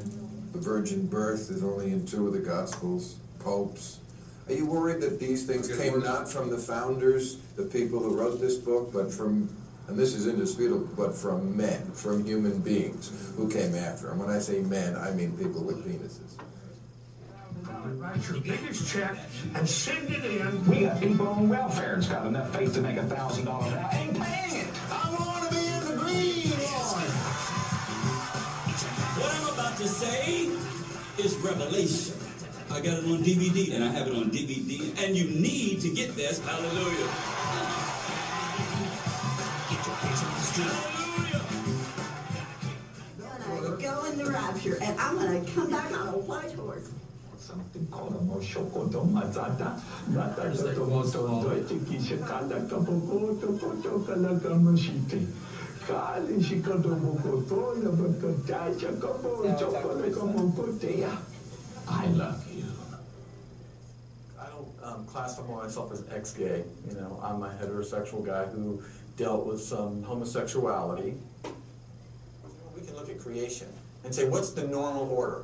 the virgin birth is only in 2 of the Gospels, popes. Are you worried that these things came not from the founders, the people who wrote this book, but from, and this is indisputable, but from men, from human beings who came after? And when I say men, I mean people with penises. Write your biggest check and send it in. We got people on welfare that's got enough faith to make $1,000 now. Ain't paying it. I want to be in the green one. What I'm about to say is revelation. I got it on DVD, and I have it on DVD, and you need to get this. Hallelujah. Get your face on the street. I'm gonna go in the rapture, and I'm gonna come back on a white horse. Something called a Moshokoto Mazata. Natakoto Doitiki Shikada Kapokoto Kalakamushiti. Kali Shikoto Mokoto, Yabakotaja Kapo, Chokolakamokotea. I love you. I don't classify myself as ex-gay. You know, I'm a heterosexual guy who dealt with some homosexuality. We can look at creation and say, what's the normal order?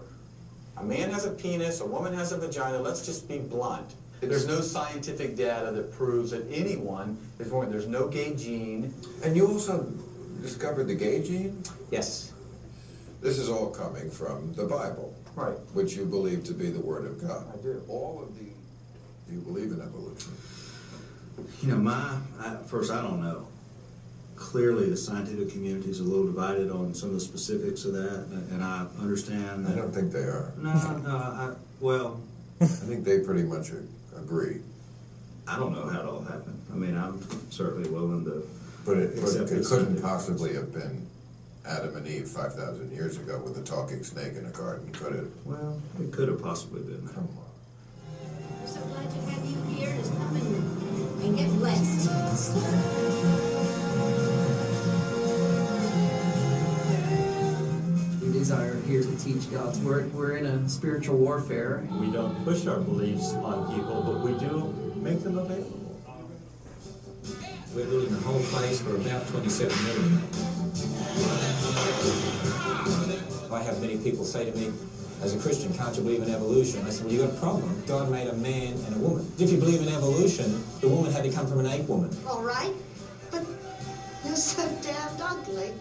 A man has a penis, a woman has a vagina. Let's just be blunt. There's no scientific data that proves that anyone is born. There's no gay gene. And you also discovered the gay gene? Yes. This is all coming from the Bible. Right. Which you believe to be the Word of God. I do. Do you believe in evolution? You know, first, I don't know. Clearly, the scientific community is a little divided on some of the specifics of that, and I understand that. I don't think they are. Well... I think they pretty much agree. I don't know how it all happened. I mean, I'm certainly willing to accept it couldn't possibly have been Adam and Eve 5,000 years ago with a talking snake in a garden, could it? Well, it could have possibly been. Come on. We're so glad to have you here. Just come and get blessed. We are here to teach God's word. We're in a spiritual warfare. We don't push our beliefs on people, but we do make them available. We're building the whole place for about 27 million. I have many people say to me, as a Christian, can't you believe in evolution? I said, well, you've got a problem. God made a man and a woman. If you believe in evolution, the woman had to come from an ape woman. All right, but you're so damned ugly.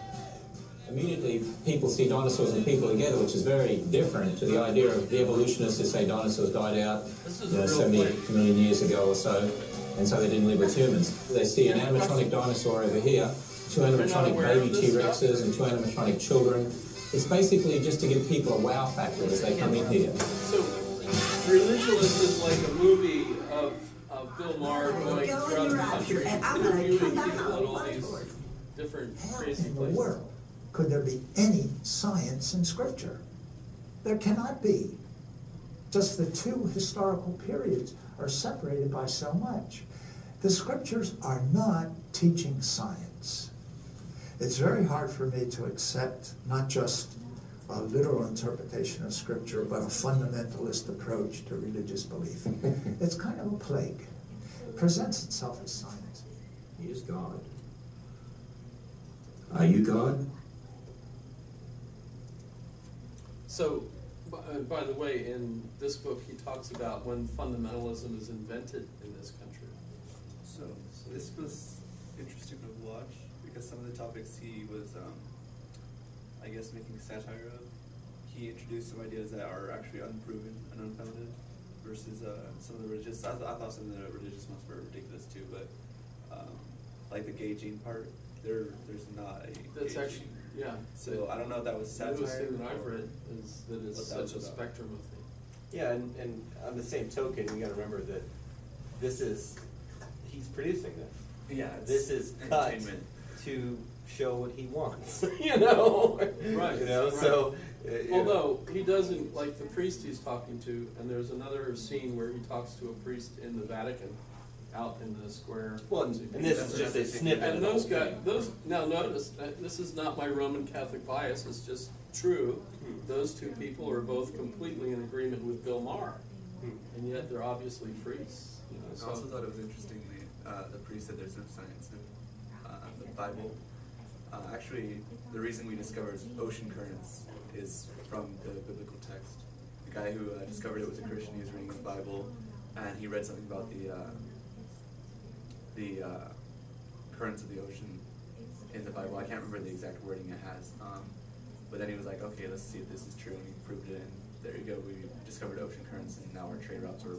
Immediately, people see dinosaurs and people together, which is very different to the idea of the evolutionists who say dinosaurs died out 70 million years ago or so, and so they didn't live with humans. They see an animatronic dinosaur over here, 2 animatronic baby T-Rexes and 2 animatronic children. It's basically just to give people a wow factor as they come in here. So, Religulous is like a movie of Bill Maher going throughout the country, interviewing people in all these different crazy places. World, could there be any science in Scripture? There cannot be. Just the two historical periods are separated by so much. The Scriptures are not teaching science. It's very hard for me to accept not just a literal interpretation of Scripture, but a fundamentalist approach to religious belief. It's kind of a plague. It presents itself as science. He is God. Are you God? So, by the way, in this book he talks about when fundamentalism is invented in this country. So this was interesting to watch because some of the topics he was, I guess, making satire of. He introduced some ideas that are actually unproven and unfounded versus some of the religious. I thought some of the religious ones were ridiculous too, but like the gay gene part, there's not a. That's gay actually, gene. yeah. So I don't know if that was satire. The newest thing that I've or read is that it's what that such was a about. spectrum of things. Yeah, and on the same token, you got to remember that he's producing this. Yeah, this is cut entertainment to show what he wants. You know, Right. You know, right. so although he doesn't, like the priest he's talking to, and there's another scene where he talks to a priest in the Vatican, out in the square. Well, and this is just a snippet. And of the those whole guys, thing. those now notice this is not my Roman Catholic bias. It's just true. Those two people are both completely in agreement with Bill Maher, and yet they're obviously priests. You know, I also thought it was interesting the priest said there's no science in the Bible. Actually, the reason we discovered ocean currents is from the biblical text. The guy who discovered it was a Christian. He was reading the Bible, and he read something about the currents of the ocean in the Bible. I can't remember the exact wording it has, but then he was like, okay, let's see if this is true, and he proved it, and there you go. We discovered ocean currents, and now our trade routes are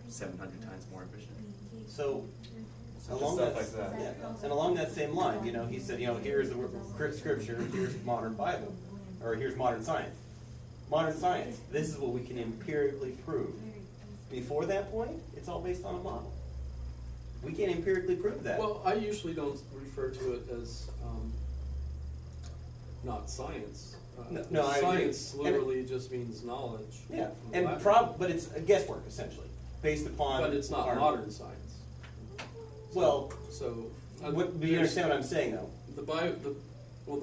700 times more efficient. So, Along stuff that, like that. Yeah. And along that same line, you know, he said, you know, here's the Scripture, here's modern Bible, or here's modern science. Modern science, this is what we can empirically prove. Before that point, it's all based on a model. We can't empirically prove that. Well, I usually don't refer to it as not science. No, I agree. Science literally just means knowledge. Yeah, in and Latin. but it's guesswork essentially, based upon. But it's not our- modern science. Well, so do you understand what I'm saying, though? The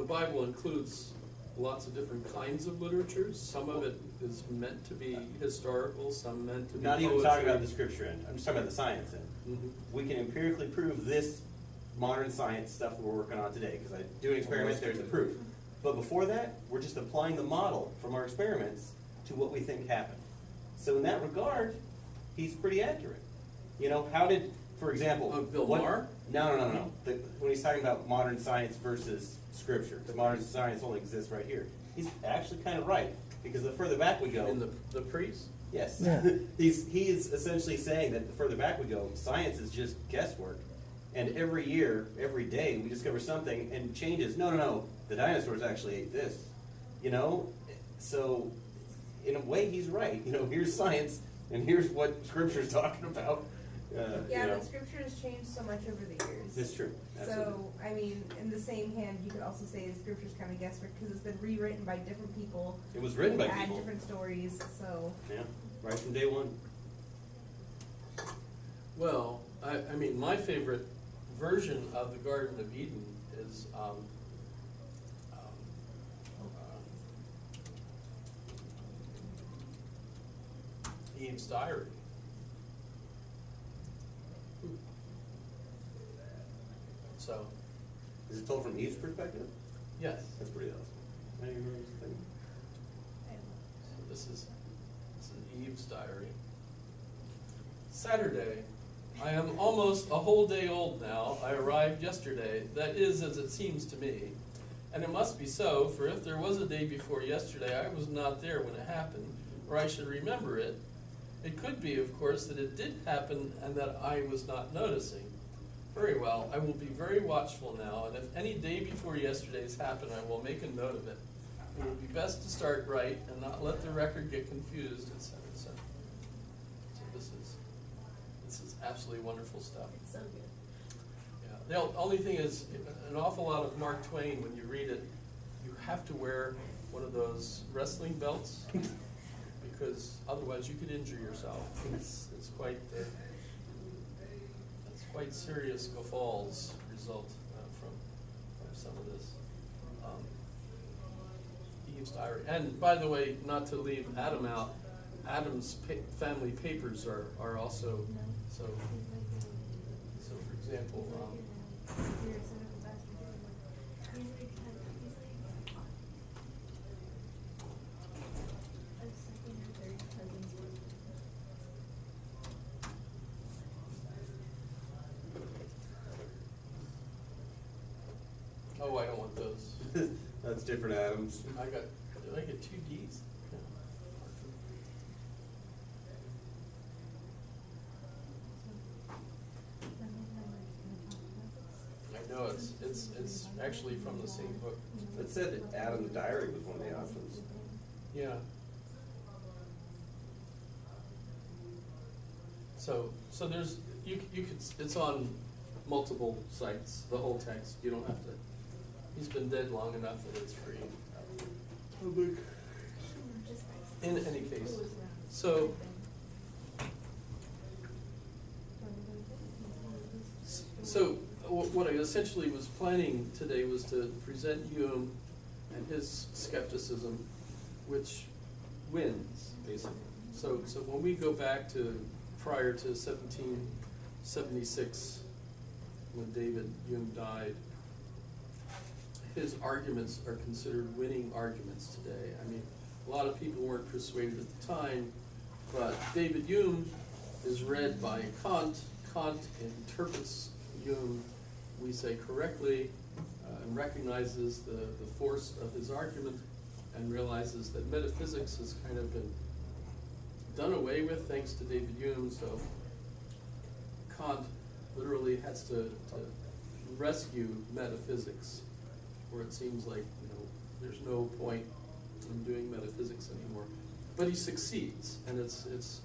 Bible includes lots of different kinds of literatures. Some of it is meant to be historical, some meant to be Not even poetry. talking about the Scripture end. I'm just talking about the science end. Mhm. We can empirically prove this modern science stuff that we're working on today, because I do an experiment, there's the proof. But before that, we're just applying the model from our experiments to what we think happened. So in that regard, he's pretty accurate. You know, how did, for example, Bill Maher? No. When he's talking about modern science versus Scripture, because modern science only exists right here, he's actually kind of right, because the further back we go, In the priest? yes, Yeah. he is essentially saying that the further back we go, science is just guesswork. And every year, every day, we discover something and changes. No, the dinosaurs actually ate this. You know? So, in a way, he's right. You know, here's science, and here's what Scripture's talking about. Yeah, you know. but Scripture has changed so much over the years. That's true. Absolutely. So, I mean, in the same hand, you could also say the Scripture's kind of guesswork because it's been rewritten by different people. It was written by Add people. different stories, so. Yeah, right from day one. Well, I mean, my favorite version of the Garden of Eden is Eve's diary. So, Is it told from Eve's perspective? yes. That's pretty awesome. I didn't even remember this thing. This is Eve's diary. Saturday. I am almost a whole day old now. I arrived yesterday. That is as it seems to me. And it must be so, for if there was a day before yesterday, I was not there when it happened, or I should remember it. It could be, of course, that it did happen and that I was not noticing. Very well, I will be very watchful now, and if any day before yesterday's happened, I will make a note of it. It will be best to start right and not let the record get confused, etc., etc. So this is absolutely wonderful stuff. It's so good. Yeah. The only thing is, an awful lot of Mark Twain, when you read it, you have to wear one of those wrestling belts because otherwise you could injure yourself. It's quite serious guffaws result from some of this. Eve's diary. And by the way, not to leave Adam out, Adam's family papers are also so. So, for example. Oh, I don't want those. That's different Adams. Did I get 2 Ds? I know it's actually from the same book. It said that Adam's diary was one of the options. Yeah. So there's you could it's on multiple sites, the whole text. You don't have to. He's been dead long enough that it's free. In any case, so what I essentially was planning today was to present Hume and his skepticism, which wins basically. So when we go back to prior to 1776, when David Hume died, his arguments are considered winning arguments today. I mean, a lot of people weren't persuaded at the time, but David Hume is read by Kant. Kant interprets Hume, we say correctly, and recognizes the force of his argument and realizes that metaphysics has kind of been done away with thanks to David Hume, so Kant literally has to rescue metaphysics, where it seems like there's no point in doing metaphysics anymore. But he succeeds, and it's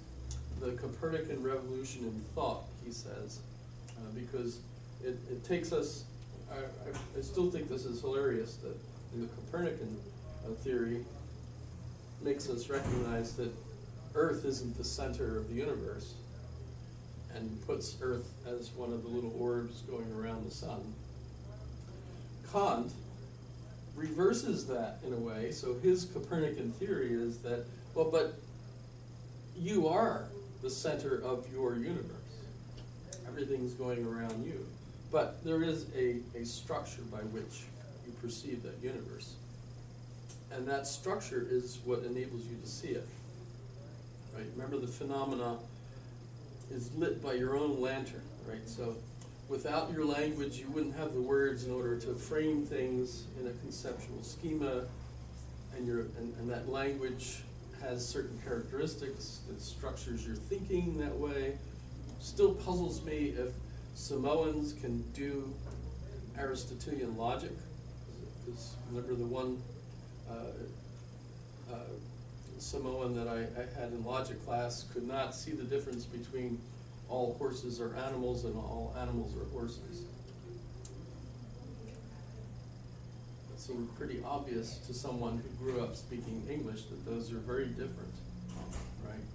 the Copernican revolution in thought, he says, because it takes us. I still think this is hilarious that in the Copernican theory makes us recognize that Earth isn't the center of the universe, and puts Earth as one of the little orbs going around the sun. Kant reverses that in a way, so his Copernican theory is that, well, but you are the center of your universe. Everything's going around you. But there is a structure by which you perceive that universe. And that structure is what enables you to see it. Right? Remember, the phenomena is lit by your own lantern, right? So without your language, you wouldn't have the words in order to frame things in a conceptual schema, and that language has certain characteristics that structures your thinking that way. Still puzzles me if Samoans can do Aristotelian logic, because remember the one Samoan that I had in logic class could not see the difference between all horses are animals and all animals are horses. It seemed pretty obvious to someone who grew up speaking English that those are very different, right?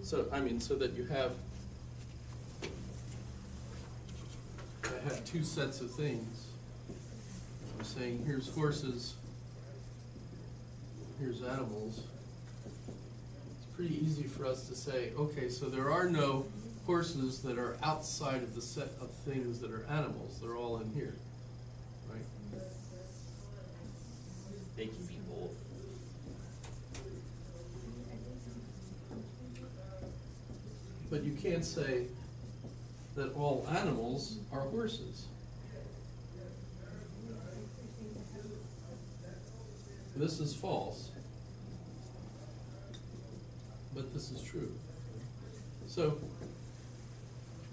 So, I mean, so that you have two sets of things. I'm saying here's horses, here's animals. It's pretty easy for us to say, okay, so there are no horses that are outside of the set of things that are animals. They're all in here, right? They can be both. But you can't say that all animals are horses. This is false, but this is true. So,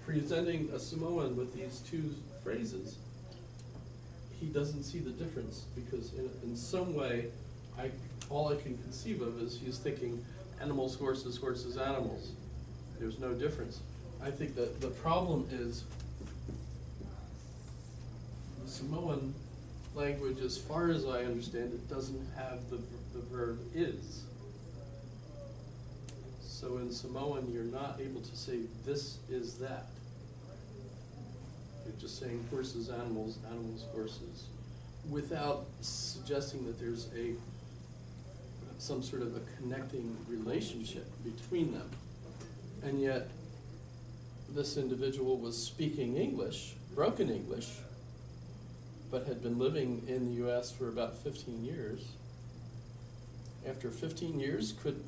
presenting a Samoan with these two phrases, he doesn't see the difference, because in some way, all I can conceive of is he's thinking animals, horses, horses, animals. There's no difference. I think that the problem is the Samoan language, as far as I understand it, doesn't have the verb is. So in Samoan, you're not able to say this is that. You're just saying horses, animals, animals, horses, without suggesting that there's some sort of a connecting relationship between them. And yet, this individual was speaking English, broken English, but had been living in the US for about 15 years. After 15 years, could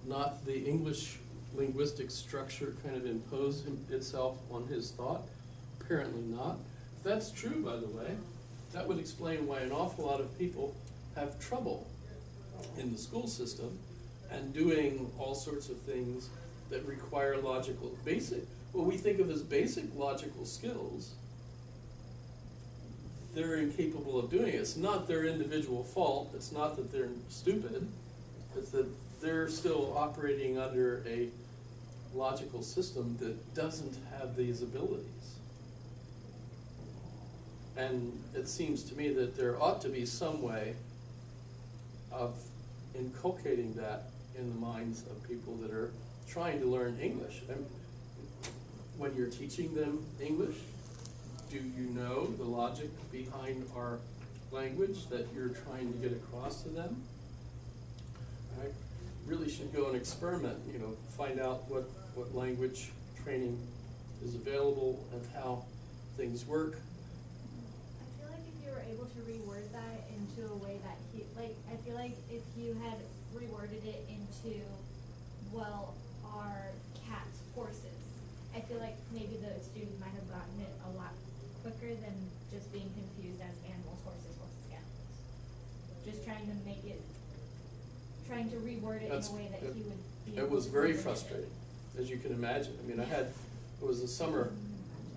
not the English linguistic structure kind of impose itself on his thought? Apparently not. If that's true, by the way, that would explain why an awful lot of people have trouble in the school system and doing all sorts of things that require what we think of as basic logical skills. They're incapable of doing it. It's not their individual fault. It's not that they're stupid. It's that they're still operating under a logical system that doesn't have these abilities. And it seems to me that there ought to be some way of inculcating that in the minds of people that are trying to learn English. And when you're teaching them English, do you know the logic behind our language that you're trying to get across to them? I really should go and experiment, find out what language training is available and how things work. I feel like if you were able to reword that into a way that I feel like if you had reworded it into, well, are cats horses? I feel like maybe the student might have gotten it a lot quicker than just being confused as animals, horses, animals. Just trying to reword it in a way that he would be able It was to very comprehend it. frustrating, as you can imagine. I mean, it was a summer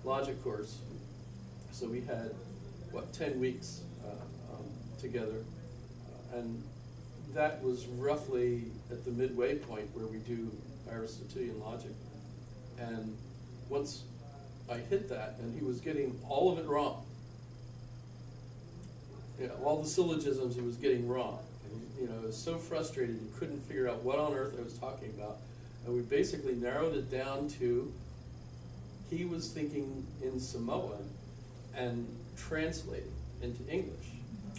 logic course, so we had, 10 weeks together, and that was roughly at the midway point where we do Aristotelian logic. And once I hit that, and he was getting all of it wrong. All the syllogisms he was getting wrong. And, it was so frustrated, he couldn't figure out what on earth I was talking about. And we basically narrowed it down to, he was thinking in Samoan and translating into English.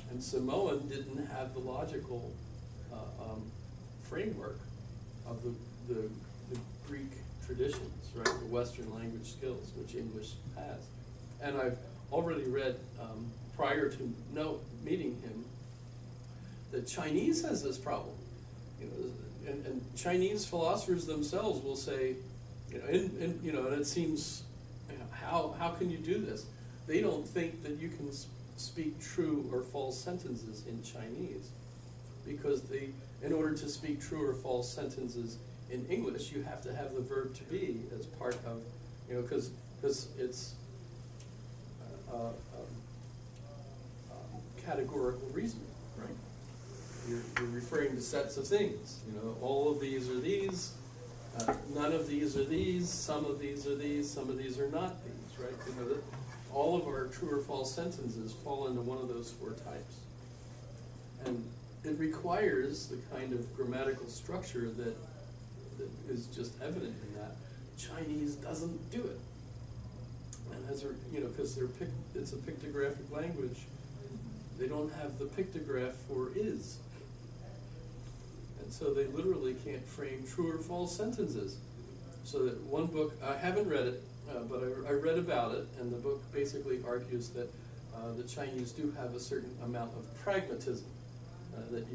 And Samoan didn't have the logical framework of the Greek traditions, right? The Western language skills, which English has. And I've already read, prior to meeting him, that Chinese has this problem. And Chinese philosophers themselves will say, and it seems, how can you do this? They don't think that you can speak true or false sentences in Chinese, because in order to speak true or false sentences in English, you have to have the verb to be as part of, because it's categorical reasoning, right? You're referring to sets of things. All of these are these, none of these are these, some of these are these, some of these are not these, right? That all of our true or false sentences fall into one of those four types. And it requires the kind of grammatical structure that is just evident in that. Chinese doesn't do it. And as because it's a pictographic language, they don't have the pictograph for is. And so they literally can't frame true or false sentences. So that one book, I haven't read it, but I read about it, and the book basically argues that the Chinese do have a certain amount of pragmatism, that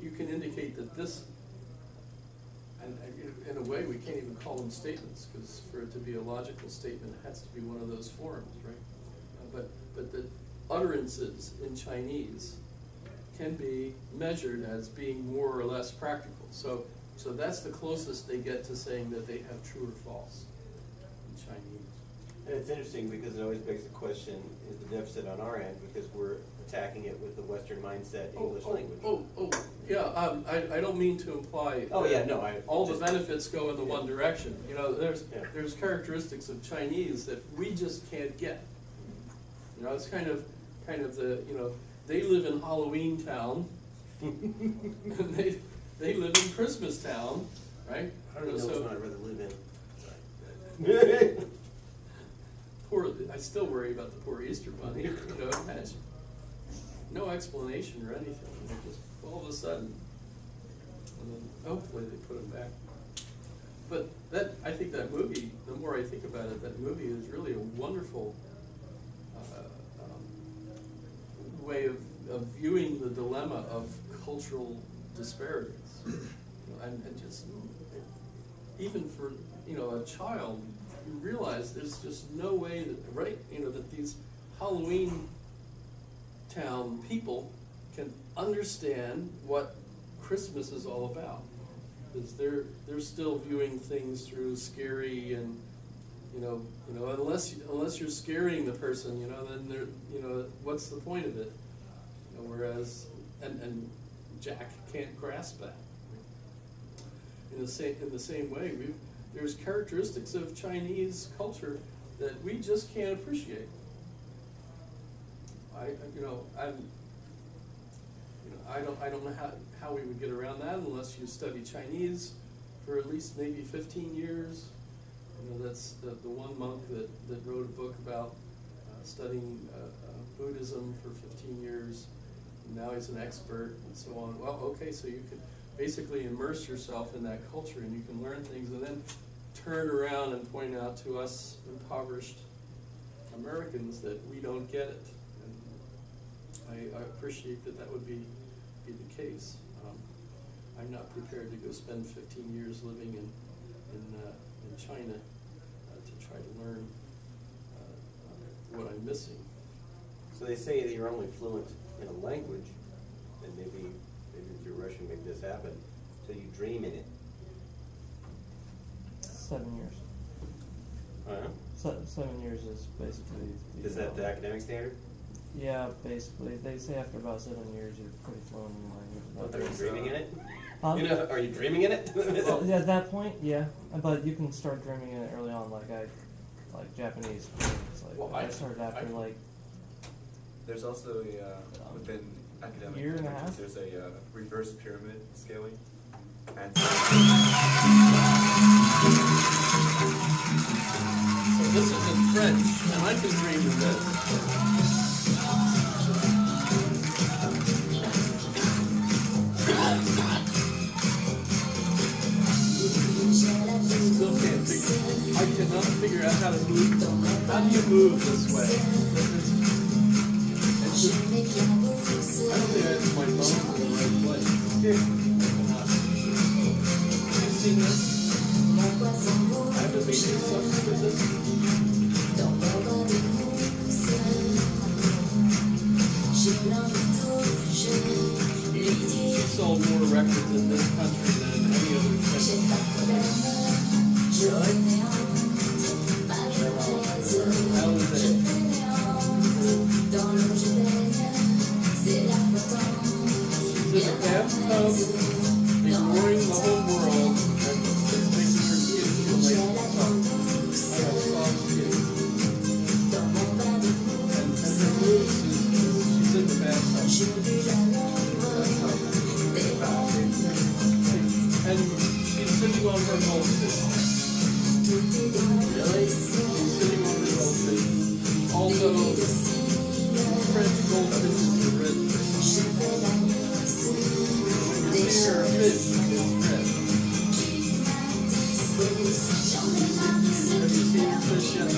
you can indicate that this, in a way, we can't even call them statements, because for it to be a logical statement, it has to be one of those forms, right? But the utterances in Chinese can be measured as being more or less practical. So that's the closest they get to saying that they have true or false in Chinese. And it's interesting because it always begs the question, is the deficit on our end because we're attacking it with the Western mindset English language? Yeah, I don't mean to imply all the benefits go in the one direction. You know, there's characteristics of Chinese that we just can't get. You know, it's kind of the, you know, they live in Halloween Town, and they live in Christmas Town, right? I don't even know which one I'd rather live in. I still worry about the poor Easter Bunny, you know, imagine. No explanation or anything, just all of a sudden. And then hopefully they put him back. But I think that movie, the more I think about it, that movie is really a wonderful way of viewing the dilemma of cultural disparities. You know, and just, even for, you know, a child, you realize there's just no way that, right, you know, that these Halloween Town people can understand what Christmas is all about. Because they're still viewing things through scary and, you know, unless you're scaring the person, you know, then what's the point of it? You know, whereas, and Jack can't grasp that. In the same way, there's characteristics of Chinese culture that we just can't appreciate. I don't know how we would get around that unless you study Chinese for at least maybe 15 years. You know, that's the one monk that wrote a book about studying Buddhism for 15 years. And now he's an expert and so on. Well, okay, so you can basically immerse yourself in that culture and you can learn things and then turn around and point out to us impoverished Americans that we don't get it. And I appreciate that would be the case. I'm not prepared to go spend 15 years living in China to try to learn what I'm missing. So they say that you're only fluent in a language, and maybe if you're Russian, make this happen, so you dream in it. 7 years. Uh-huh. 7 years is basically... Is that the academic standard? Yeah, basically. They say after about 7 years you're pretty fluent in the language. Are you dreaming in it? You know, are you dreaming in it? Well, yeah, at that point, yeah. But you can start dreaming in it early on, like Japanese. It's like, I started after There's also within academic year and a half. There's a reverse pyramid scaling. And so this is in French, and I can dream in this. I cannot figure out how to move. How do you move this way? I don't think that's my phone in the right place. Here. You see this? I have to be doing something with this. She sold more records in this country than in any other country. She's in a bathtub, ignoring the whole world, and just making her kids feel like I have soft skin. And her moves is she's in the bathtub. And she's sitting on her goldfish. Really? She's sitting on her goldfish. Also, French goldfish is a red fish. You see her fish is red. Have you seen her fish yet?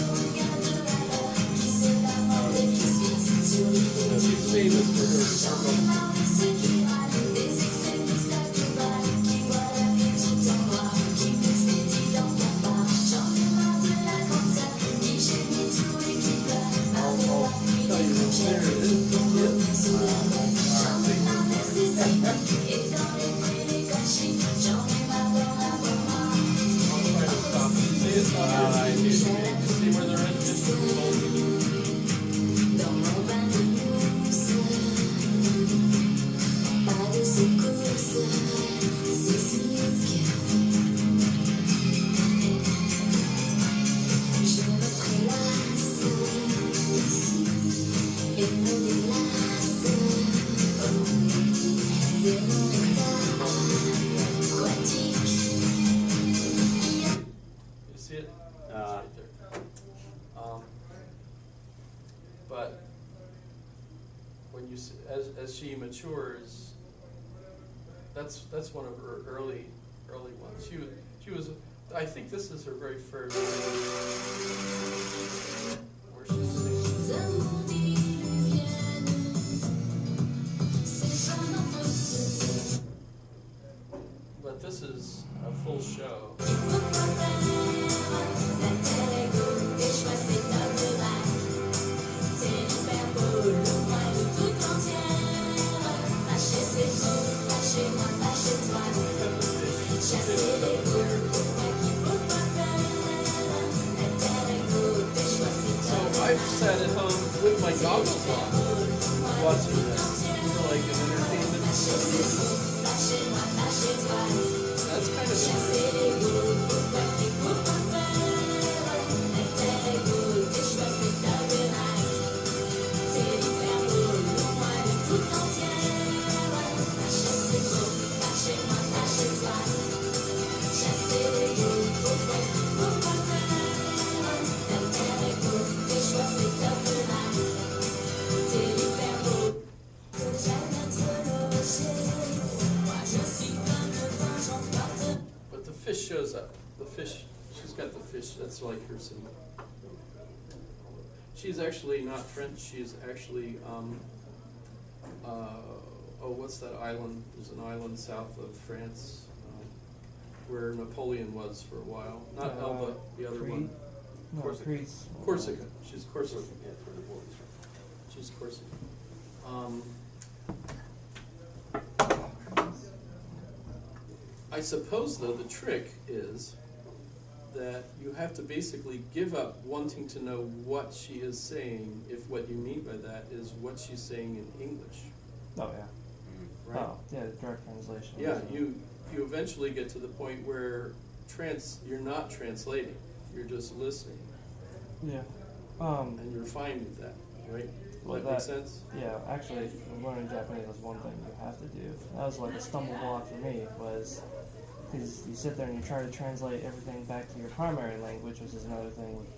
She's famous for her goldfish. You see it? It's Uh, right there. But when you as she matures, that's one of her early ones. She was I think this is her very first where she sings. But this is a full show. So I've sat at home with my goggles on, watching this for like an entertainment. That's kind of But the fish shows up. The fish, she's got the fish, that's like her symbol. She's actually not French, she's actually, what's that island? There's an island south of France where Napoleon was for a while. Not Elba, the other Crete? one. No, Corsica. Crete's- Corsica. She's Corsica. Yeah, for the boys. She's Corsica. I suppose, though, the trick is that you have to basically give up wanting to know what she is saying if what you mean by that is what she's saying in English. Oh yeah. Right? Oh yeah, direct translation. Yeah, you eventually get to the point where you're not translating, you're just listening. Yeah. And you're fine with that, right? Well, That makes sense? Yeah, actually, learning Japanese was one thing you have to do. That was like a stumble block for me, was because you sit there and you try to translate everything back to your primary language, which is another thing with,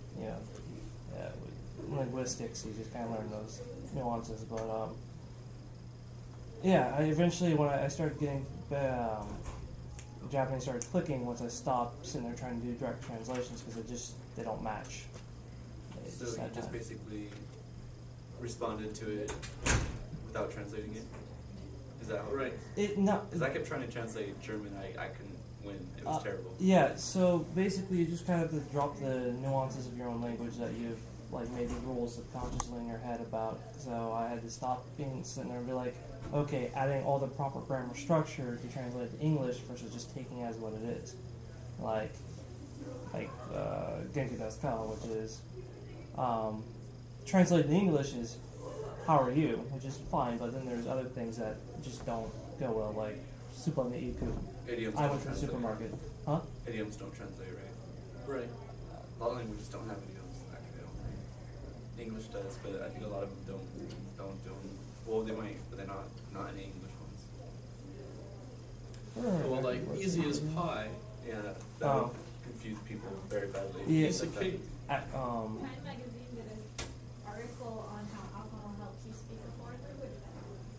with linguistics, you just kind of learn those nuances. But, yeah, I eventually, when I started getting, Japanese started clicking once I stopped sitting there trying to do direct translations, because they don't match. So you just basically responded to it without translating it? Is that how right? Because I kept trying to translate German, I couldn't win. It was terrible. Yeah, so basically you just kind of have to drop the nuances of your own language that you've like made the rules subconsciously in your head about. So I had to stop sitting there and be like, okay, adding all the proper grammar structure to translate to English versus just taking it as what it is. Like Genki desu ka, which is translated to English is how are you, which is fine, but then there's other things that just don't go well, like supa ni iku. Idioms I don't went to the translate. supermarket. Huh? Idioms don't translate, right? Right. A lot of languages don't have idioms, actually, I don't think. English does, but I think a lot of them don't. Well, they might, but they're not any English ones. Well, like easy as pie. Yeah, that would confuse people very badly. Yeah. Piece of cake. Time Magazine did an article on how alcohol helps you speak a foreign language.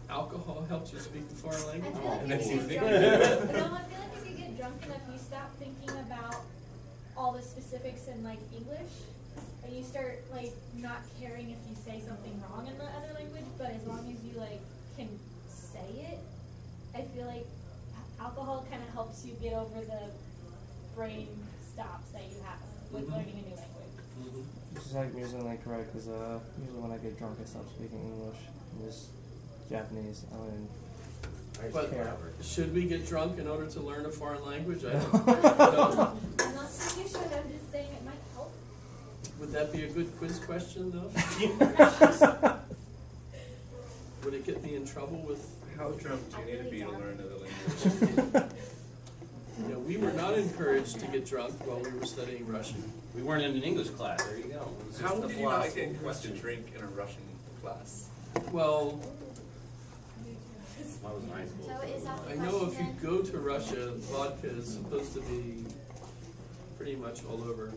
Alcohol helps you speak the foreign language? I feel like And makes if you you think. get drunk, no, I feel like if you get drunk enough, you stop thinking about all the specifics in like English, and you start like not caring if you say something wrong in the other language. But as long as you like can say it, I feel like alcohol kind of helps you get over the brain stops that you have with learning a new language. This is usually correct, because usually when I get drunk I stop speaking English and just Japanese. I don't But care. should we get drunk in order to learn a foreign language? I don't. I'm not saying you should, I'm just saying it might help. Would that be a good quiz question, though? Would it get me in trouble with? How drunk do you need to be to learn another language? You know, we were not encouraged to get drunk while we were studying Russian. We weren't in an English class. There you go. It was How just a did you not philosophy get encouraged to question. drink in a Russian class? Well, I was in high school. So is that the I know if you question go to Russia, vodka is supposed to be pretty much all over,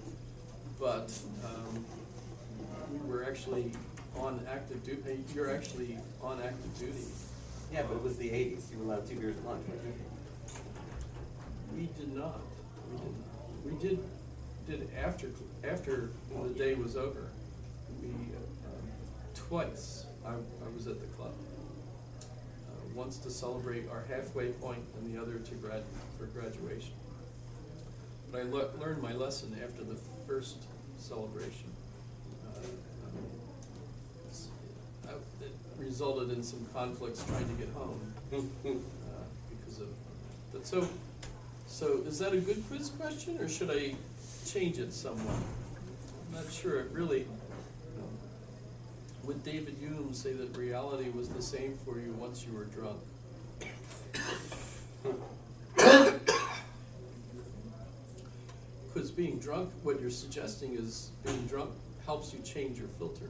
but we were actually on active duty. You're actually on active duty. Yeah, but it was the 80s. You were allowed 2 beers at lunch, weren't you? We did not. We did after the day was over. We twice I was at the club. Once to celebrate our halfway point, and the other for graduation. But I learned my lesson after the first celebration. It resulted in some conflicts trying to get home because of that. So is that a good quiz question, or should I change it somewhat? I'm not sure. It really. Would David Hume say that reality was the same for you once you were drunk? Because being drunk, what you're suggesting is being drunk helps you change your filter,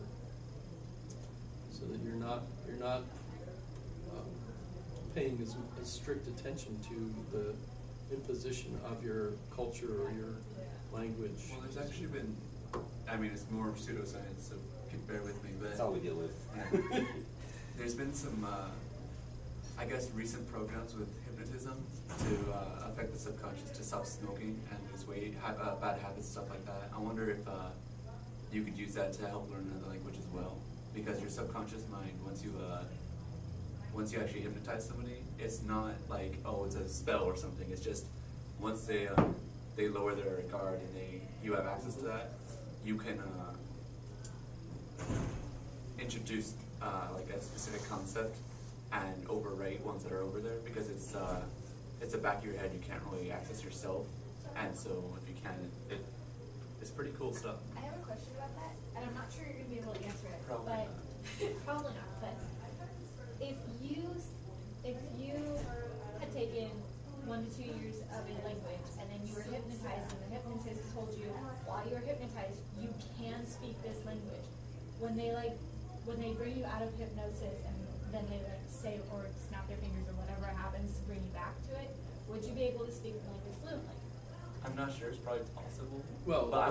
so that you're not paying as strict attention to the imposition of your culture or your language. Well, there's actually been, I mean, it's more pseudoscience, so bear with me, but That's all we deal with. Yeah. There's been some, I guess, recent programs with hypnotism to affect the subconscious to stop smoking and lose weight, bad habits, stuff like that. I wonder if you could use that to help learn another language as well, because your subconscious mind, once you actually hypnotize somebody, it's not like, oh, it's a spell or something. It's just once they lower their guard and you have access to that, you can introduce like a specific concept and overwrite ones that are over there, because it's the back of your head, you can't really access yourself, and so if you can, it's pretty cool stuff. I have a question about that, and I'm not sure you're going to be able to answer it. Probably but probably not. But if you had taken 1 to 2 years of a language, and then you were hypnotized, and the hypnotist told you while you were hypnotized you can speak this language, when they bring you out of hypnosis and then they say or snap their fingers or whatever happens to bring you back to it, would you be able to speak the language fluently? I'm not sure. It's probably possible. Well, but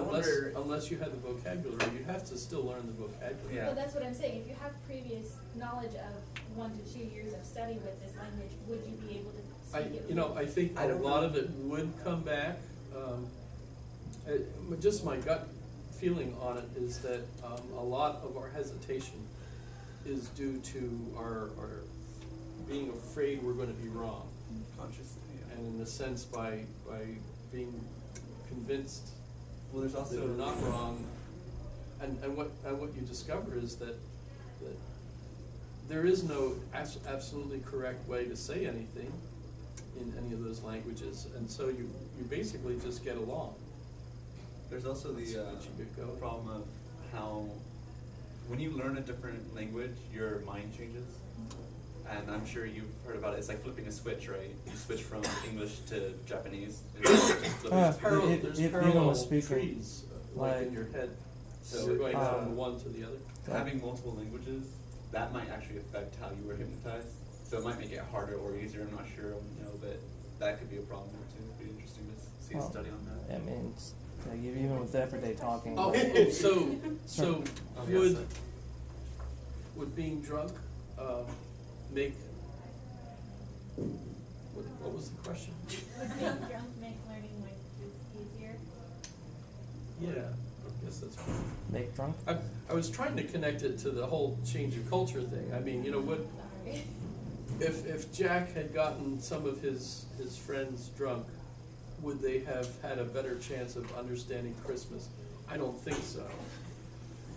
unless you had the vocabulary, you have to still learn the vocabulary. Yeah. But that's what I'm saying. If you have previous knowledge of 1 to 2 years of study with this language, would you be able to speak it fluently? I think a lot of it would come back. Just my gut feeling on it is that a lot of our hesitation is due to our being afraid we're going to be wrong. Consciously, yeah. And in a sense, by being convinced there's also that you're not wrong, and what you discover is that there is no absolutely correct way to say anything in any of those languages, and so you basically just get along. There's also the problem of how when you learn a different language, your mind changes. And I'm sure you've heard about it. It's like flipping a switch, right? You switch from English to Japanese. There's parallel speaking, trees like in your head. So we're going from one to the other. Having multiple languages, that might actually affect how you were hypnotized. So it might make it harder or easier. I'm not sure, but that could be a problem there too. It'd be interesting to see a study on that. I mean, like even with everyday talking. So would being drunk make what was the question? Would being drunk make learning languages easier? Yeah, I guess that's right. Make drunk? I was trying to connect it to the whole change of culture thing. I mean, what if Jack had gotten some of his friends drunk, would they have had a better chance of understanding Christmas? I don't think so.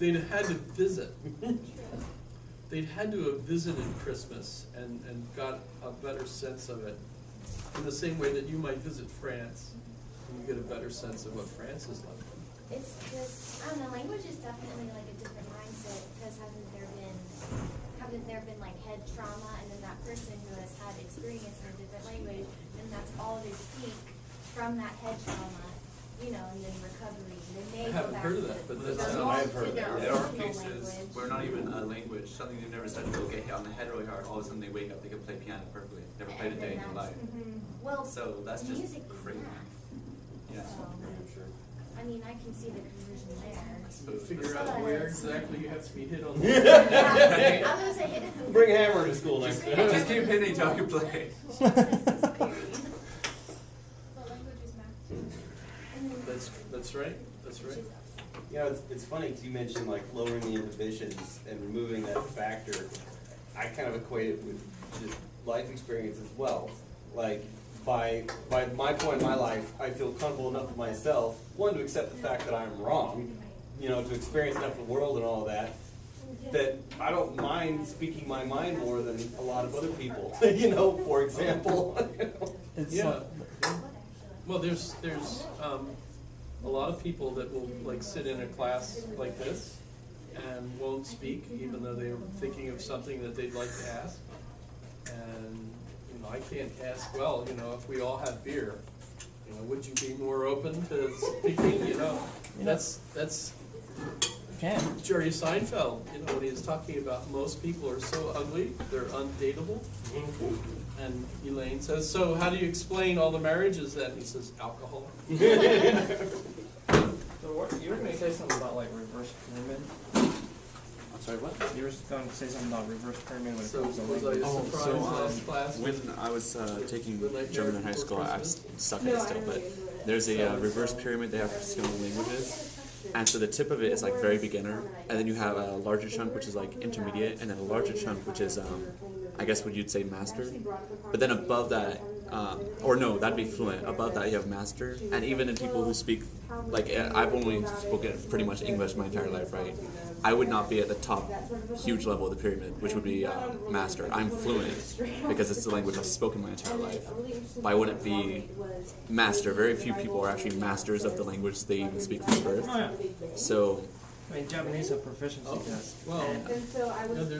They'd have had to visit. They'd had to have visited Christmas and got a better sense of it. In the same way that you might visit France and you get a better sense of what France is like. It's just, I don't know, language is definitely like a different mindset, because haven't there been like head trauma, and then that person who has had experience in a different language, and that's all they speak from that head trauma, you know, and then recovery, and then they I go haven't back heard of to that, but the that's- normal, I've heard to their that. There are original cases language. where not even a language, something they've never said will get hit on the head really hard. All of a sudden they wake up, they can play piano perfectly. Never played a And day then in their that's- life. Well, So that's just music is crazy. Yeah. I mean, I can see the conversion there. So Figure out where exactly you have to be hit on. Yeah, I was gonna say hit. Bring a hammer to school next time. Just keep hitting until I can play. That's right, that's right. You know, it's funny because you mentioned like lowering the inhibitions and removing that factor. I kind of equate it with just life experience as well. Like by my point in my life, I feel comfortable enough with myself, one, to accept the fact that I'm wrong, you know, to experience enough of the world and all that, that I don't mind speaking my mind more than a lot of other people, you know, for example. It's Yeah. Well, there's a lot of people that will like sit in a class like this and won't speak, even though they're thinking of something that they'd like to ask. And you know, I can't ask. Well, you know, if we all had beer, you know, would you be more open to speaking? You know, that's Jerry Seinfeld. You know, when he was talking about most people are so ugly, they're undateable. And Elaine says, so how do you explain all the marriages then? He says, alcohol. So what, you were going to say something about like reverse pyramid? I'm sorry, what? You were going to say something about reverse pyramid when it So comes to was language. I surprised last class? When I was taking the night German in high before school, I'm Christmas? stuck in it still, but there's a reverse pyramid they have for skill in languages. And so the tip of it is like very beginner, and then you have a larger chunk which is like intermediate, and then a larger chunk which is, I guess what you'd say master. But then above that, or no, that'd be fluent. Above that you have master, and even in people who speak, like I've only spoken pretty much English my entire life, right? I would not be at the top huge level of the pyramid, which would be master. I'm fluent because it's the language I've spoken my entire life. But I wouldn't be master. Very few people are actually masters of the language they even speak from birth. Oh, yeah. So, I mean, Japanese have proficiency tests. Well, and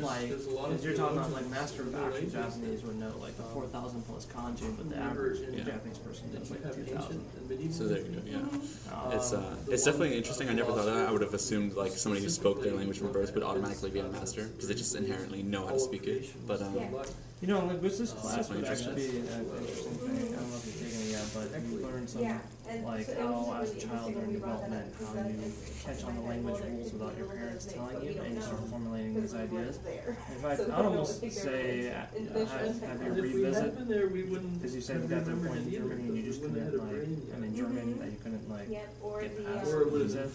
like, there's a lot of if you're talking about theologians like master of in actual languages. Japanese would know like the 4,000 plus kanji, but the average Japanese person does like 2,000. so there you go. Yeah, it's definitely interesting. I never thought of that. I would have assumed like somebody who spoke their language from birth would automatically be a master because they just inherently know how to speak it. But you know, linguistics class would definitely actually be an interesting thing. I don't know if you've taken it yet, but you learn some like how as a child during development, how you catch on the language rules without your parents telling you, and you start formulating these ideas. In fact, I'd almost say have you revisit, because you said you got to a point in Germany and you just couldn't like, German that you couldn't like get past revisit,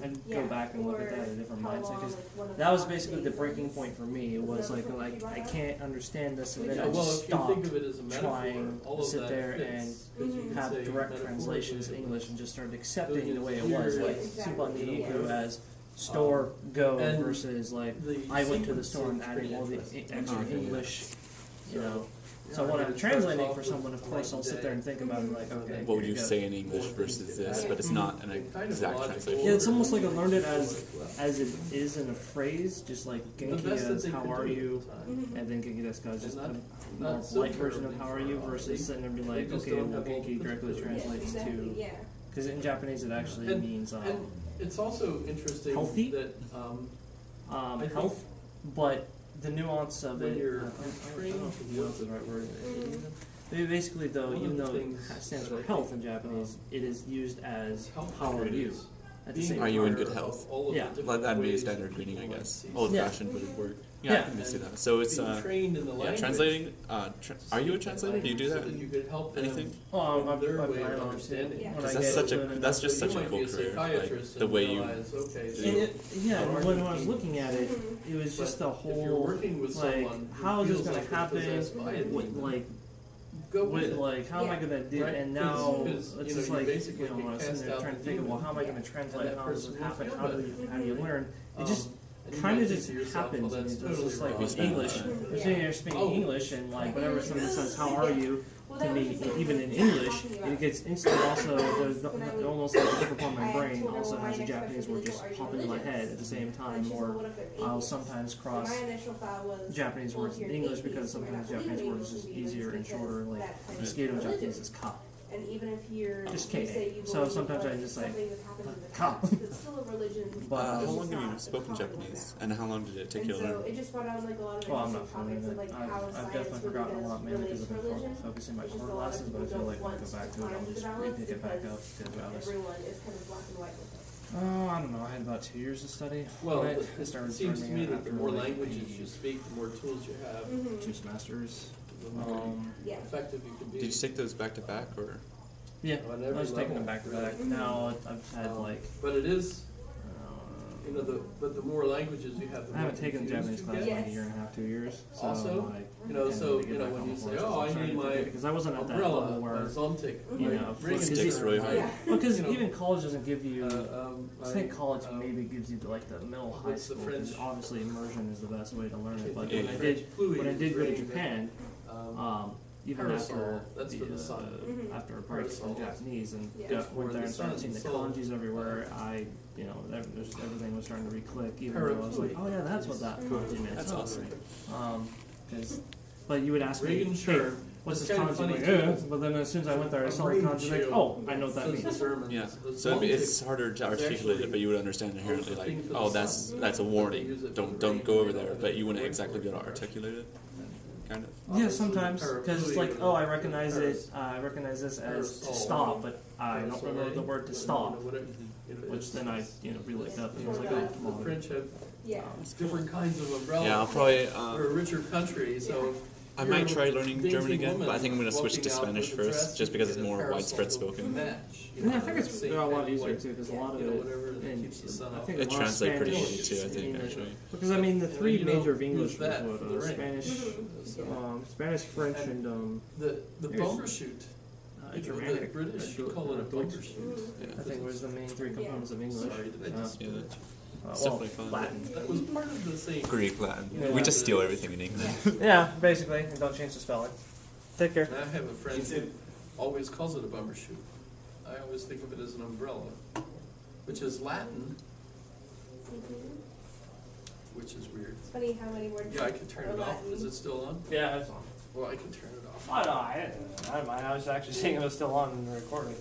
and go back and look at that in a different mindset, because that was basically the breaking point for me. It was like I can't understand this, and then I just stopped trying to sit there and have direct translations in English and just started accepting the way it was, like Suban Niku as store go versus like I went to the store and adding all the extra English, you know. So when I'm translating for someone, of course, I'll sit there and think about it like, okay. what would you say in English versus this? But it's not an exact translation. Yeah, it's almost like I learned it as it is in a phrase, just like Genki as how are you, and then Genki desu is just a more polite version of how are you, versus sitting there and be like, okay, well Genki directly translates to, because in Japanese it actually means it's also interesting healthy, that health, but the nuance of when it, you're I don't know if nuance is the right word. Basically, though, even though it stands for health in Japanese, it is used as how are you. At the same Are you in time. good health? Yeah. Well, that'd be a standard greeting, I guess. Old fashioned would it work? Yeah, Yeah. I can see that. So it's translating. Are you a translator? Do you do that? Anything? Oh, I'm their planning way of on understanding. when Because I that's get such a fluent that's enough. just such a cool career. Like the way you. Yeah, when I was looking at it, it was just the whole like, how is this going to happen? What, like, how am I going to do it? And now it's just like, you know, when I was sitting there trying to think of, well, how am I going to translate? How does it happen? How do you learn? It just kind of just happens. And it's just like with English. You're sitting there speaking English, and like whenever someone says, "How are you?" to me, even in English, it gets instant. Also, there's almost like a different part of my brain also has a Japanese word just pop into my head at the same time, or I'll sometimes cross Japanese words in English because sometimes Japanese words is just easier and shorter. Like mosquito in Japanese is ka. And even if you're, Just you kidding. say you So believe sometimes like I just, like, something that happens in the cop. past, it's still a religion. But, How it's long just have you not spoken common Japanese? now. And how long did it take And you to so learn? it just brought on like a lot of Well, I'm interesting not topics familiar of like with it. how I've science definitely really forgotten a does lot, mainly relate because to I've been religion. focusing my It's just core a lot of classes, but I people feel like don't when I want go back to it, time I'll to just develop pick it back up, because because I was, everyone is kind of black and white with it. I don't know, I had about 2 years to study. Well, when I it started seems to learning me that after the more like languages you speak, the more tools you have, Mhm. 2 semesters. the more Yeah. effective you can be. Did you take those back to back or? Yeah, On I every was taking them level, back to really. back. Now I've had like, But it is, you know, but the more languages you have, the I more haven't taken confused Japanese you class in get. like a year and a half, 2 years. So Also, like, you know, I so, need to get you know, back when on you the say, horse, oh, I I'm starting need to my forget, because I wasn't at that umbrella, level where, Zomtic, you my know, ring Sticks sticker, really my- hard. well, because you know, even college doesn't give you. I think my, college maybe gives you like the middle high what's the school. 'Cause French- obviously immersion is the best way to learn it. But Yeah. when I French did fluid when I is did go to raised Japan, even Parasol, after that's for the sun. Mhm. after a break from Parasol. Japanese and Yeah. got, went For there the and started sun, seeing the so- kanjis everywhere, everything was starting to re-click. Even though I was like, Parafluid. oh yeah, that's what that kanji meant. That's awesome. But you would ask me, Reagan, hey, sure. what's It's this kind of kanji? funny Like, too. but then as soon as I went there, I saw the kanji, like, oh, I know what that means. Yeah. So it's harder to articulate it, but you would understand inherently, like, oh, that's a warning. Don't go over there. But you wouldn't exactly be able to articulate it. Kind of. Yeah, sometimes, because it's like, oh, I recognize it. I recognize this as to stop, but I don't remember the word to stop. Which then I, re-looked up and was like, oh, come The on. French have Yeah. different kinds of umbrellas. Yeah, I'll probably. We're a richer country, so. I might try learning German again, but I think I'm going to switch to Spanish first, just because it's more widespread spoken. Yeah, I think it's a lot easier too, because a lot of it, and I think a It lot of translates pretty Spanish easy too, I in think, English. actually. Because I mean, the three you know, major of English use was that what, for the ring. Spanish, French, and The there's, bumbershoot. Germanic. The British call it a bumbershoot. I think was the main three components of English. Sorry, did I just? Yeah. It's well, definitely fun. Latin. That was part of the same. Greek, Latin. Yeah. We just steal everything in England. Yeah, basically, and don't change the spelling. Take care. And I have a friend who always calls it a bumbershoot. I always think of it as an umbrella, which is Latin, which is weird. It's funny how many words. Yeah, I can turn are it off. Latin. Is it still on? Yeah, it's on. Well, I can turn it off. Oh no, I didn't mind. I was actually seeing it was still on in the recording.